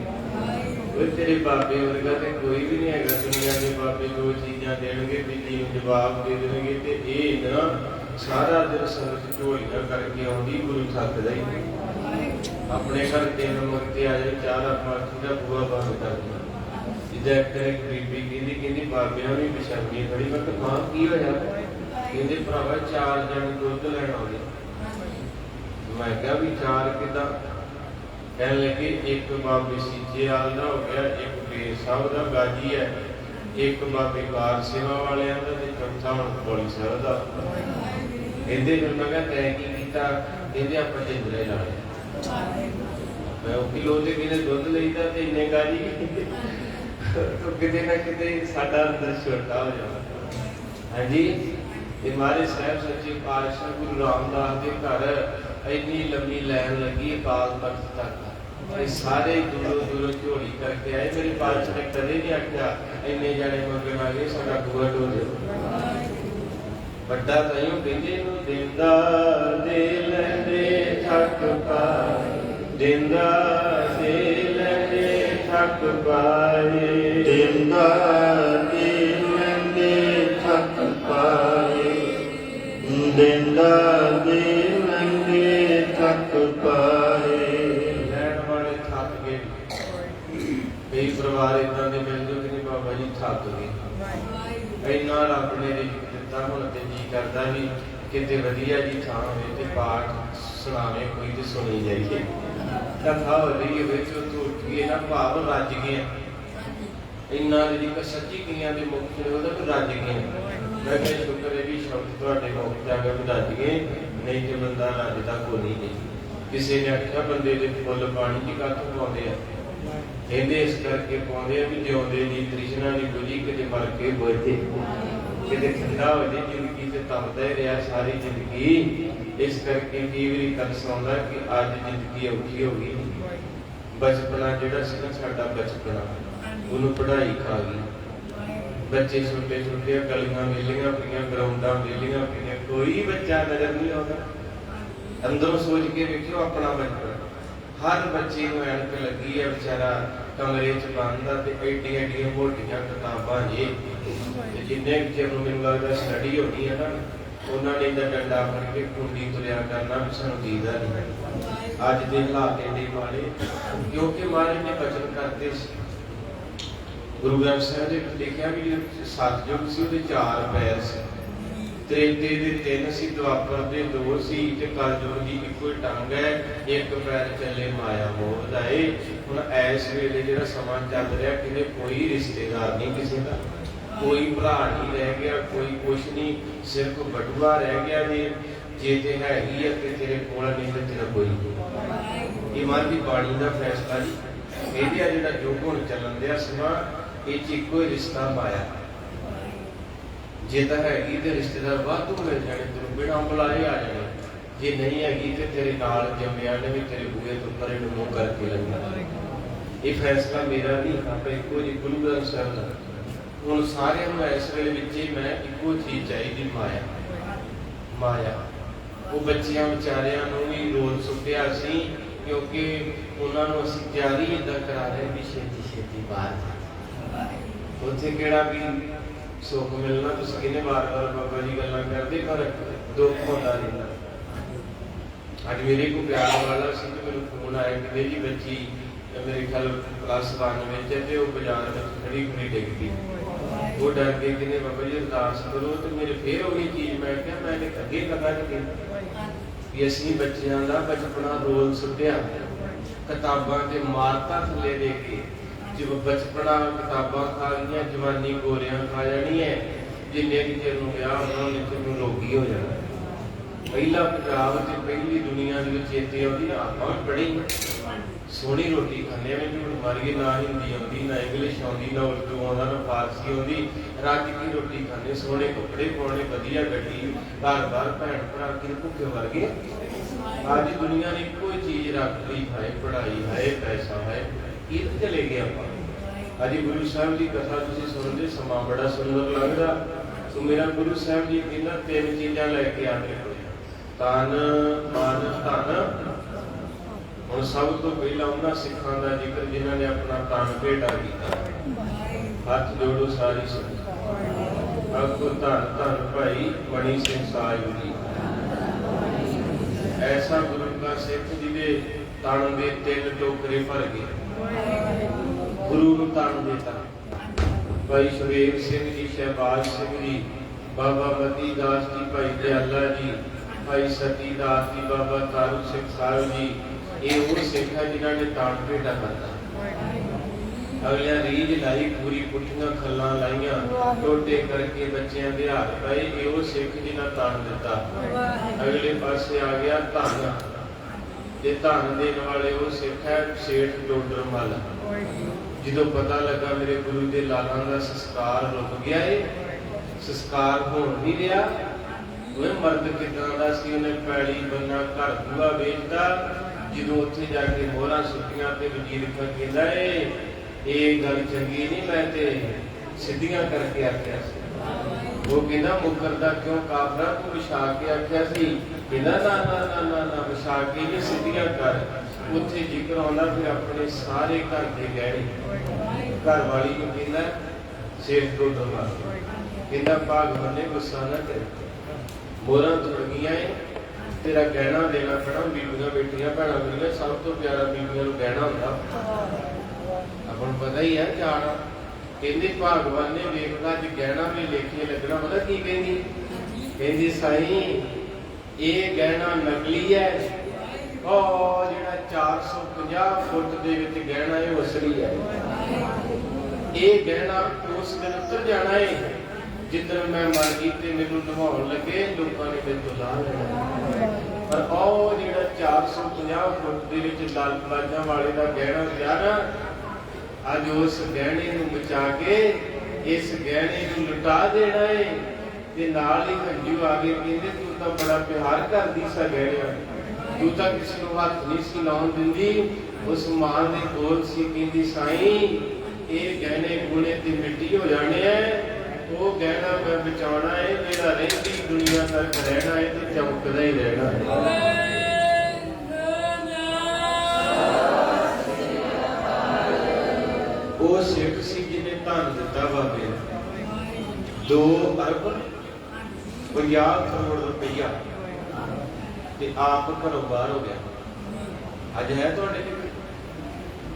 तेरे बाबे वर्गा तो कोई भी नहीं है। दुनिया के बाबे दो चीज़ा देंगे, बिजली में जवाब दे देंगे, तो ये ना सारा दिन संगत झोलियां करके आँगी, गुरु थकदा ही अपने घर 3 मंगते आ जाए, 4 पाँच का बुआ बंद कर दिया। जिदा एक बीबी कहती बाबिया भी बेशर्मी खड़ी। मैं कहा मां की होया? कहते भरावा 4 जन दुध लैन आए। मैं क्या भी 4 किदा? कह लगे एक बाबे सीचे वाल का हो गया, एक बेर साहब का गाजी है, एक बाबे कार सेवा वाले का, चौथा हम पौली साहब का। कहते फिर मैं तय की किया? कहते आप जिंदरे ला लिया। मैं किलो के किने दुध लेता तो इन्ने गाजी तो किते ना किते साडा अंदर छोटा हो जाता। हाँ जी, हमारे साहब सच्चे पातशाह गुरु रामदास के घर इन्नी लंबी लैन लगी अकाल तख्त तक। सारे दूरों दूरों झोली करके आए। मेरे पातशाह ने कदे नहीं आख्या इन्ने जाने मंगण आ गए साडा बुआ ढो दो। बड़ा ताइयों कहते दिंदा दे लैंदे थक पाए, दिंदा दे लैंदे थक पाए, दिंदा दे लैंदे थक पाए, दिंदा दे लैंदे थक पाए। लैन वाले थक गए। कई परिवार इदां दे मिल जो कि बाबा जी थक गए, इन्ना रब ने रिज़्क दिता। हुण ते जी करदा भी किते वधिया जी थां होवे ते पाठ सुणावे कोई ते सुनी जाइए। कथा हो रही है तो उठिए ना भाव रज गए। इन्ना रिज़्क सच्ची कईयां दे मुख च ओहदा भी रज गए। मैं कहा शुक्र है भी शब्द तुहाडे मुख च आ गए भी रज गए, नहीं ते बंदा रजदा कोई नहीं। किसी ने आख्या बंदे दे फुੱਲ पानी च काहतों पाउंदे आ? कहते इस करके पाउंदे आ भी जिउंदे दी तृष्णा नहीं बुझी, किते मर के बुझे, किते ठंडा हो जाए जिंदगी से तपदा ही रहा सारी जिंदगी। इस करके कई बारी तरस आउंदा कि अज जिंदगी औखी हो गई। बचपना जिहड़ा सी ना साडा बचपना ਉਹਨੂੰ पढ़ाई खा गई। बच्चे छोटे छोटे गलियां मिलियां पईयां, ग्राउंडां मिलियां पईयां, कोई बच्चा नजर नहीं आता। अंदरों सोच के वेखियो अपना बचपन। हर बच्चे को ऐनक लगी है, बेचारा कमरे च बंद है, एडियां एडियां मोटियां किताबां जे जिन्ने चिर मैनूं लगदा स्टडी होनी है ना, उन्होंने इधर डंडा फड़ के कुंडी तुरिया करना भी सानूं दीदा नहीं। अज दे हालात एडे माड़े क्योंकि महाराज ने बचन करते। गुरु ग्रंथ साहिब ने लिखिया भी सतयुग सी उहदे 4 पैर सी, त्रेते दे 3 सी, द्वापर दे 2 सी, ते कलयुग दी इक्को टंग है। एक पैर चले माया मोह दा। हुण इस वेले जिहड़ा समां चल रहा किते कोई रिश्तेदार नहीं किसी का, कोई भरा नहीं रह गया, कोई कुछ नहीं, सिर्फ बटुआ रह गया। जे ते हैगी है ते तेरे कोल नहीं ते तेरा कोई नहीं। ये मन की बाणी का फैसला जी। ਇਹਦਾ ਜਿਹੜਾ ਯੁੱਗ ਹੁਣ ਚੱਲਣ ਦਿਆ ਸਮਾਂ ਇਹ 'ਚ ਇੱਕੋ ਹੀ ਰਿਸ਼ਤਾ ਮਾਇਆ। ਜੇ ਤਾਂ ਹੈਗੀ ਤੇ ਰਿਸ਼ਤੇਦਾਰ ਵਾਧੂ ਮਿਲ ਜਾਣੇ, ਤੈਨੂੰ ਬਿਨਾਂ ਬੁਲਾਏ ਆ ਜਾਣੇ। ਜੇ ਨਹੀਂ ਹੈਗੀ ਤੇ ਤੇਰੇ ਨਾਲ ਜੰਮਿਆਂ ਨੇ ਵੀ ਤੇਰੇ ਬੂਹੇ ਤੋਂ ਪਰੇ ਨੂੰ ਮੂੰਹ ਕਰਕੇ ਲੰਘਣਾ। ਇਹ ਫੈਸਲਾ ਮੇਰਾ ਨਹੀਂ, ਆਪਾਂ ਇੱਕੋ ਜਿਹੀ ਗੁਰੂ ਗ੍ਰੰਥ ਸਾਹਿਬ ਦਾ। ਹੁਣ ਸਾਰਿਆਂ ਨੂੰ ਇਸ ਵੇਲੇ ਵਿੱਚ ਹੀ ਮੈਂ ਇੱਕੋ ਚੀਜ਼ ਚਾਹੀਦੀ, ਮਾਇਆ। ਮਾਇਆ ਉਹ ਬੱਚਿਆਂ ਵਿਚਾਰਿਆਂ ਨੂੰ ਵੀ ਰੋਲ ਸੁੱਟਿਆ ਸੀ क्योंकि उन्होंने असीं तैयारी इदा करा रहे भी छेती छेती बाहर उत्थे किहड़ा भी सुख मिलना। तुसीं किहने बार बार बाबा जी गल्लां करदे पर दुख होंदा रहिंदा। अज मेरे को प्यार वाला सी ते मैनूं फोन आया कि जी बच्ची मेरे ख्याल +1 में है ते वो बाजार में खड़ी खड़ी डिग पई। वो डर के कहने बाबा जी अरदास करो तो मेरे फिर वही चीज़। मैं क्या मैंने अगे कदा नहीं कि असीं बच्चों का बचपना रोल सुटिया किताबां ते मारता थले दे के। जब बचपना किताबां खा गई जवानी गोरियां खा जानी है, जिन्ने चिर नूं विआह होना उन्ने चिर नूं रोगी हो जाना। पहला पंजाब ते पहली दुनिया दे विच इत्थे आउंदी ना, आपां बड़ी सोहनी रोटी खाने में झूठ मारिए, ना हिंदी आती ना इंग्लिश आती ना उर्दू आता ना फारसी आती। रज की रोटी खाने, सोहने कपड़े पाने, वधिया गड्डी, घर बार भैन भरा कि भुखे मर गए। अज दुनिया ने एको ही चीज रख ली, है पढ़ाई है पैसा है, कि चले गए आप। अज गुरु साहब की कथा तुसीं सुनते समा बड़ा सुंदर लगता। तो मेरा गुरु साहब जी कहना 3 चीज़ां लैके आते, तन मन धन ਹੁਣ ਸਭ ਤੋਂ ਪਹਿਲਾਂ ਉਹਨਾਂ ਸਿੱਖਾਂ ਦਾ ਜ਼ਿਕਰ ਜਿਨ੍ਹਾਂ ਨੇ ਆਪਣਾ ਤਨ ਭੇਟਾ ਕੀਤਾ। ਹੱਥ ਜੋੜੋ ਸਾਰੀ ਸੰਗਤ। ਆਖੋ ਧੰਨ ਧੰਨ ਭਾਈ ਮਣੀ ਸਿੰਘ ਸਾਹਿਬ ਜੀ। ਐਸਾ ਗੁਰੂ ਦਾ ਸਿੱਖ ਜਿਹਦੇ ਤਨ ਦੇ 3 ਟੋਕਰੇ ਭਰ ਗਏ। ਗੁਰੂ ਨੂੰ ਤਨ ਦੇਤਾ। ਭਾਈ ਸ਼ਵੇਰ ਸਿੰਘ ਜੀ, ਸ਼ਹਿਬਾਜ਼ ਸਿੰਘ ਜੀ, ਬਾਬਾ ਮਤੀ ਦਾਸ ਜੀ, ਭਾਈ ਦਿਆਲਾ ਜੀ, ਭਾਈ ਸਤੀ ਦਾਸ ਜੀ, ਬਾਬਾ ਤਾਰੂ ਸਿੰਘ ਸਾਹਿਬ ਜੀ, ਇਹ ਉਹ ਸਿੱਖ ਹੈ ਜਿਨ੍ਹਾਂ ਨੇ ਤਾਣ ਭੇਟਾ ਕਰਤਾ। ਅਗਲਿਆਂ ਰੀਝ ਲਾਈ, ਪੂਰੀ ਪੁੱਠੀਆਂ ਖੱਲਾਂ ਲਾਈਆਂ, ਟੋਟੇ ਕਰਕੇ ਬੱਚਿਆਂ ਦੇ ਹੱਥ ਪਾਏ। ਇਹ ਉਹ ਸਿੱਖ ਜਿਨ੍ਹਾਂ ਤਾਣ ਦਿੱਤਾ। ਅਗਲੇ ਪਾਸੇ ਆ ਗਿਆ ਧਨ, ਤੇ ਧਨ ਦੇਣ ਵਾਲੇ ਉਹ ਸਿੱਖ ਹੈ ਸੇਠ ਡੋਡਰ ਮੱਲ। ਜਦੋਂ ਪਤਾ ਲੱਗਾ ਮੇਰੇ ਗੁਰੂ ਦੇ ਲਾਲਾਂ ਦਾ ਸੰਸਕਾਰ ਰੁਕ ਗਿਆ ਏ, ਸੰਸਕਾਰ ਹੋਣ ਨਹੀਂ ਰਿਹਾ, ਉਹ ਮਰਦ ਕਿੱਦਾਂ ਦਾ ਸੀ, ਉਹਨੇ ਪੈਲੀ ਬੰਨਾ ਘਰ ਦੂਆ ਵੇਚਦਾ। ਜਦੋਂ ਉੱਥੇ ਜਾ ਕੇ ਮੋਹਰਾਂ ਸੁੱਟੀਆਂ ਤੇ ਵਜ਼ੀਰ ਖਾਂ ਕਹਿੰਦਾ ਏ ਇਹ ਗੱਲ ਚੰਗੀ ਨਹੀਂ, ਮੈਂ ਤੇ ਸਿੱਧੀਆਂ ਕਰਕੇ ਆਖਿਆ ਸੀ। ਉਹ ਕਹਿੰਦਾ ਮੁਕਰਦਾ ਕਿਉਂ ਕਾਫਰਾ, ਤੂੰ ਵਿਛਾ ਕੇ ਆਖਿਆ ਸੀ। ਕਹਿੰਦਾ ਨਾ ਨਾ ਨਾ ਨਾ ਨਾ, ਵਿਛਾ ਕੇ ਨਹੀਂ, ਸਿੱਧੀਆਂ ਕਰ। ਉੱਥੇ ਜ਼ਿਕਰ ਆਉਂਦਾ ਫਿਰ ਆਪਣੇ ਸਾਰੇ ਘਰ ਦੇ ਗਹਿਣੇ। ਘਰ ਵਾਲੀ ਨੂੰ ਕਹਿੰਦਾ ਸੇਠ ਤੋਂ ਦਵਾ, ਕਹਿੰਦਾ ਭਾਗਵਾਨ ਨੇ ਗੁੱਸਾ ਨਾ ਕਰ, ਮੋਹਰਾਂ ਤੁਰ ਗਈਆਂ ਏ, ਤੇਰਾ ਗਹਿਣਾ ਦੇਣਾ ਪੈਣਾ। ਬੀਬੀਆਂ ਬੇਟੀਆਂ ਭੈਣਾਂ ਮੇਰੀਆਂ, ਸਭ ਤੋਂ ਪਿਆਰਾ ਬੀਬੀਆਂ ਨੂੰ ਗਹਿਣਾ ਹੁੰਦਾ। ਆਪਾਂ ਨੂੰ ਪਤਾ ਹੀ ਹੈ ਜਾਣਾ। ਕਹਿੰਦੇ ਭਾਗਵਾਨ ਨੇ ਵੇਖਦਾ ਜੇ ਗਹਿਣਾ ਵੀ ਲੇਖੇ ਲੱਗਣਾ। ਪਤਾ ਕੀ ਕਹਿੰਦੀ? ਕਹਿੰਦੀ ਸਾਈਂ ਇਹ ਗਹਿਣਾ ਨਕਲੀ ਹੈ, ਉਹ ਜਿਹੜਾ 450 ਫੁੱਟ ਦੇ ਵਿੱਚ ਗਹਿਣਾ ਹੈ ਉਹ ਅਸਲੀ ਹੈ। ਇਹ ਗਹਿਣਾ ਉਸ ਦਿਨ ਉੱਤਰ ਜਾਣਾ ਹੈ ਜਿੱਦਣ ਮੈਂ ਮਰ ਗਈ ਤੇ ਮੈਨੂੰ ਨਿਭਾਉਣ ਲੱਗੇ ਲੋਕਾਂ ਨੇ ਮੇਰੇ ਤੋਂ ਲਾ ਲੈਣਾ। ਪਰ ਉਹ ਜਿਹੜਾ 450 ਫੁੱਟ ਦੇ ਵਿੱਚ ਲਾਲ ਬਾਜਾਂ ਵਾਲੇ ਦਾ ਗਹਿਣਾ ਪਿਆ ਨਾ, ਅੱਜ ਉਸ ਗਹਿਣੇ ਨੂੰ ਬਚਾ ਕੇ ਇਸ ਗਹਿਣੇ ਨੂੰ ਲੁਟਾ ਦੇਣਾ ਹੈ। ਤੇ ਨਾਲ ਹੀ ਹੰਝੂ ਆ ਗਏ, ਕਹਿੰਦੇ ਤੂੰ ਤਾਂ ਬੜਾ ਪਿਆਰ ਕਰਦੀ ਸਾ ਗਹਿਣਿਆਂ, ਤੂੰ ਤਾਂ ਕਿਸੇ ਨੂੰ ਹੱਥ ਨਹੀਂ ਸੀ ਲਾਉਣ ਦਿੰਦੀ। ਉਸ ਮਾਂ ਦੇ ਕੋਲ ਸੀ, ਕਹਿੰਦੀ ਸਾਈਂ ਇਹ ਗਹਿਣੇ ਗੁਣੇ ਤੇ ਮਿੱਟੀ ਹੋ ਜਾਣੇ ਐ, ਉਹ ਗਹਿਣਾ ਮੈਂ ਬਚਾਉਣਾ ਹੈ ਜਿਹੜਾ ਰਹਿੰਦੀ ਦੁਨੀਆ ਤੱਕ ਰਹਿਣਾ ਹੈ ਤੇ ਚਮਕਦਾ ਹੀ ਰਹਿਣਾ ਹੈ। ਉਹ ਸਿੱਖ ਸੀ ਜਿਹਨੇ ਧਨ ਦਿੱਤਾ ਬਾਬੇ 2 ਅਰਬ 50 ਕਰੋੜ ਰੁਪਈਆ, ਤੇ ਆਪ ਘਰੋਂ ਬਾਹਰ ਹੋ ਗਿਆ। ਅੱਜ ਹੈ ਤੁਹਾਡੇ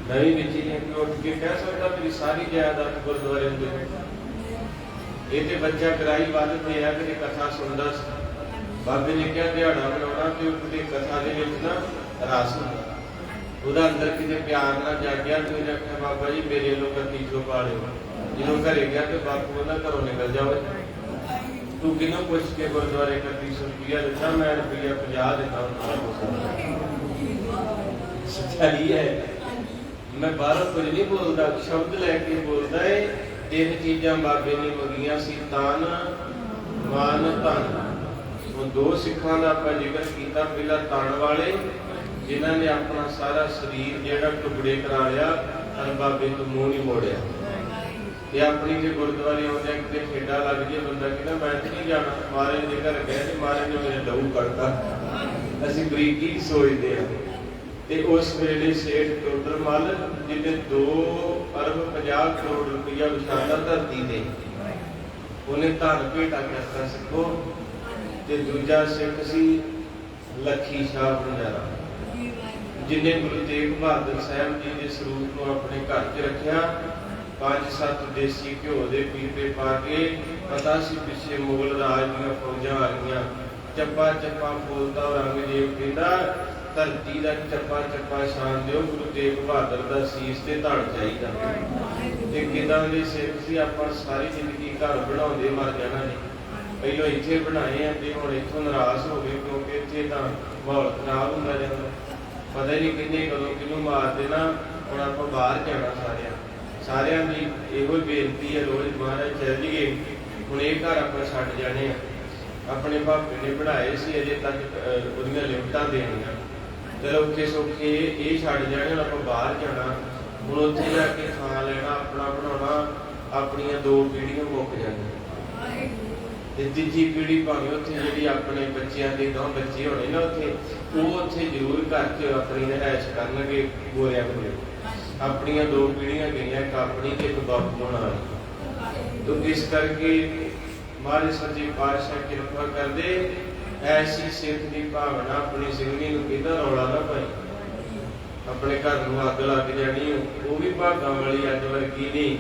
ਨਵੀਂ ਵਿੱਚ ਉੱਠ ਕੇ ਕਹਿ ਸਕਦਾ ਮੇਰੀ ਸਾਰੀ ਜਾਇਦਾਦ ਗੁਰਦੁਆਰੇ ਹੁੰਦੇ। ਇਹ ਤੇ ਬੱਚਾ ਕਰਾਈ ਵੱਧ ਤੇ ਆ ਕਿ ਕਥਾ ਸੁਣਦਾ ਸੀ। ਬਾਬੇ ਨੇ ਕਿਹਾ ਦਿਹਾੜਾ ਬਣਾਉਣਾ ਤੇ ਉਹਦੀ ਕਥਾ ਦੇ ਵਿੱਚ ਨਾ ਰਸ ਹੁੰਦਾ। ਉਹਦਾ ਅੰਦਰ ਕਿਤੇ ਪਿਆਰ ਨਾਲ ਜਾਗਿਆ ਤੇ ਉਹਨੇ ਆਖਿਆ ਬਾਬਾ ਜੀ ਮੇਰੇ ਲੋਕ ਤੀਜੋ ਪਾ ਲਿਓ। ਜਦੋਂ ਘਰੇ ਗਿਆ ਤੇ ਬਾਪੂ ਉਹਦਾ ਘਰੋਂ ਨਿਕਲ ਜਾਵੇ, ਤੂੰ ਕਿਹਨੂੰ ਪੁੱਛ ਕੇ ਗੁਰਦੁਆਰੇ 3100 ਰੁਪਇਆ ਦਿੱਤਾ? ਮੈਂ ਰੁਪਇਆ 50 ਦਿੱਤਾ। ਸੱਚਾਈ ਹੈ, ਮੈਂ ਬਾਹਰੋਂ ਕੁਝ ਨਹੀਂ ਬੋਲਦਾ, ਸ਼ਬਦ ਲੈ ਕੇ ਬੋਲਦਾ ਏ। 3 ਚੀਜ਼ਾਂ ਬਾਬੇ ਨੇ ਮੰਗੀਆਂ ਸੀ, ਤਨ ਮਨ ਧਨ। ਉਹ 2 ਸਿੱਖਾਂ ਦਾ ਆਪਾਂ ਜ਼ਿਕਰ ਕੀਤਾ। ਪਹਿਲਾਂ ਤਨ ਵਾਲੇ ਜਿਨ੍ਹਾਂ ਨੇ ਆਪਣਾ ਸਾਰਾ ਸਰੀਰ ਜਿਹੜਾ ਟੁਕੜੇ ਕਰਾ ਲਿਆ, ਹਰ ਬਾਬੇ ਤੋਂ ਮੂੰਹ ਨਹੀਂ ਮੋੜਿਆ। ਇਹ ਆਪਣੀ ਜੇ ਗੁਰਦੁਆਰੇ ਆਉਂਦੇ ਕਿਤੇ ਖੇਡਾ ਲੱਗ ਜੇ, ਬੰਦਾ ਕਹਿੰਦਾ ਮੈਂ ਨਹੀਂ ਜਾਣਾ। ਮਹਾਰਾਜ ਦੇ ਘਰ ਗਏ ਤੇ ਮਹਾਰਾਜ ਨੇ ਮੇਰੇ ਲਹੂ ਕੱਢਤਾ। ਅਸੀਂ ਬਰੀਕੀ ਸੋਚਦੇ ਹਾਂ। ਤੇ ਉਸ ਵੇਲੇ ਸੇਠ ਟੋਡਰ ਮੱਲ ਜਿਹਨੇ 2 ਅਰਬ 50 ਕਰੋੜ ਰੁਪਇਆ ਵਿਛਾਇਆ ਧਰਤੀ ਤੇ, ਉਹਨੇ ਧਨ ਭੇਟਾ ਕਰਤਾ ਸਿੱਖੋ। ਤੇ ਦੂਜਾ ਸਿੱਖ ਸੀ ਲੱਖੀ ਸ਼ਾਹ ਭੰਡਾਰਾ, ਜਿਹਨੇ ਗੁਰੂ ਤੇਗ ਬਹਾਦਰ ਸਾਹਿਬ ਜੀ ਦੇ ਸਰੂਪ ਨੂੰ ਆਪਣੇ ਘਰ 'ਚ ਰੱਖਿਆ। 5-7 ਦੇਸੀ ਘਿਓ ਦੇ ਪੀਪੇ ਪਾ ਕੇ, ਪਤਾ ਸੀ ਪਿੱਛੇ ਮੁਗਲ ਰਾਜ ਦੀਆਂ ਫੌਜਾਂ ਆ ਗਈਆਂ। ਚੱਪਾ ਚੱਪਾ ਫੋਲਦਾ ਔਰੰਗਜ਼ੇਬ ਕਹਿੰਦਾ ਧਰਤੀ ਦਾ ਚੱਪਾ ਚੱਪਾ ਸ਼ਾਨ ਦਿਓ, ਗੁਰੂ ਤੇਗ ਬਹਾਦਰ ਦਾ ਸੀਸ ਤੇ ਧੜ ਚਾਹੀਦਾ। ਤੇ ਕਿਦਾਂ ਦੇ ਸਿੱਖ ਸੀ, ਆਪਾਂ ਸਾਰੀ ਜ਼ਿੰਦਗੀ ਘਰ ਬਣਾਉਂਦੇ ਮਰ ਜਾਣਾ ਨੇ। ਪਹਿਲਾਂ ਇੱਥੇ ਬਣਾਏ ਆ ਤੇ ਹੁਣ ਇੱਥੋਂ ਨਾਰਾਜ਼ ਹੋ ਗਏ, ਕਿਉਂਕਿ ਇੱਥੇ ਤਾਂ ਮਾਹੌਲ ਖਰਾਬ ਹੁੰਦਾ ਜਾਂਦਾ। ਪਤਾ ਹੀ ਨਹੀਂ ਕਿੰਨੇ ਕਦੋਂ ਕਿਹਨੂੰ ਮਾਰ ਦੇਣਾ। ਹੁਣ ਆਪਾਂ ਬਾਹਰ ਜਾਣਾ ਸਾਰਿਆਂ ਦੀ ਇਹੋ ਬੇਨਤੀ ਹੈ, ਰੋਜ਼ ਮਹਾਰਾਜ ਚੱਲ ਜੀਏ। ਹੁਣ ਇਹ ਘਰ ਆਪਾਂ ਛੱਡ ਜਾਣੇ ਆ। ਆਪਣੇ ਭਾਪੇ ਨੇ ਬਣਾਏ ਸੀ, ਅਜੇ ਤੱਕ ਉਹਦੀਆਂ ਲਿਮਟਾਂ ਦੇਣੀਆਂ। ਚਲੋ ਔਖੇ ਸੌਖੇ ਇਹ ਛੱਡ ਜਾਣੇ, ਹੁਣ ਆਪਾਂ ਬਾਹਰ ਜਾਣਾ। ਹੁਣ ਉੱਥੇ ਜਾ ਕੇ ਥਾਂ ਲੈਣਾ, ਆਪਣਾ ਬਣਾਉਣਾ, ਆਪਣੀਆਂ 2 ਪੀੜ੍ਹੀਆਂ ਮੁੱਕ ਜਾਣੀਆਂ। ਤੇ ਤੀਜੀ ਪੀੜ੍ਹੀ ਭਾਵੇਂ ਉੱਥੇ ਜਿਹੜੀ ਆਪਣੇ ਬੱਚਿਆਂ ਦੇ ਦੋ ਬੱਚੇ ਹੋਣੇ ਨਾ ਉੱਥੇ, ਉਹ ਉੱਥੇ ਜ਼ਰੂਰ ਘਰ 'ਚ ਆਪਣੀ ਰਿਹਾਇਸ਼ ਕਰਨਗੇ ਗੋਰਿਆਂ ਕੋਲ। ਆਪਣੀਆਂ ਦੋ ਪੀੜ੍ਹੀਆਂ ਗਈਆਂ, ਇੱਕ ਆਪਣੀ ਤੇ ਇੱਕ ਬਾਪੂ ਹੋਣਾ ਵਾਲੀ। ਤੋ ਇਸ ਕਰਕੇ ਮਹਾਰਾਜ ਸੱਚੇ ਪਾਤਸ਼ਾਹ ਕਿਰਪਾ ਕਰਦੇ, ਐਸੀ ਸਿੱਖ ਦੀ ਭਾਵਨਾ ਆਪਣੀ ਸਿੰਘਣੀ ਨੂੰ ਕਹਿੰਦਾ ਰੌਲਾ ਨਾ ਪਾਈ, ਆਪਣੇ ਘਰ ਨੂੰ ਅੱਗ ਲੱਗ ਜਾਣੀ। ਉਹ ਵੀ ਭਾਗਾਂ ਵਾਲੀ ਅੱਜ ਵਰਗੀ ਨਹੀਂ,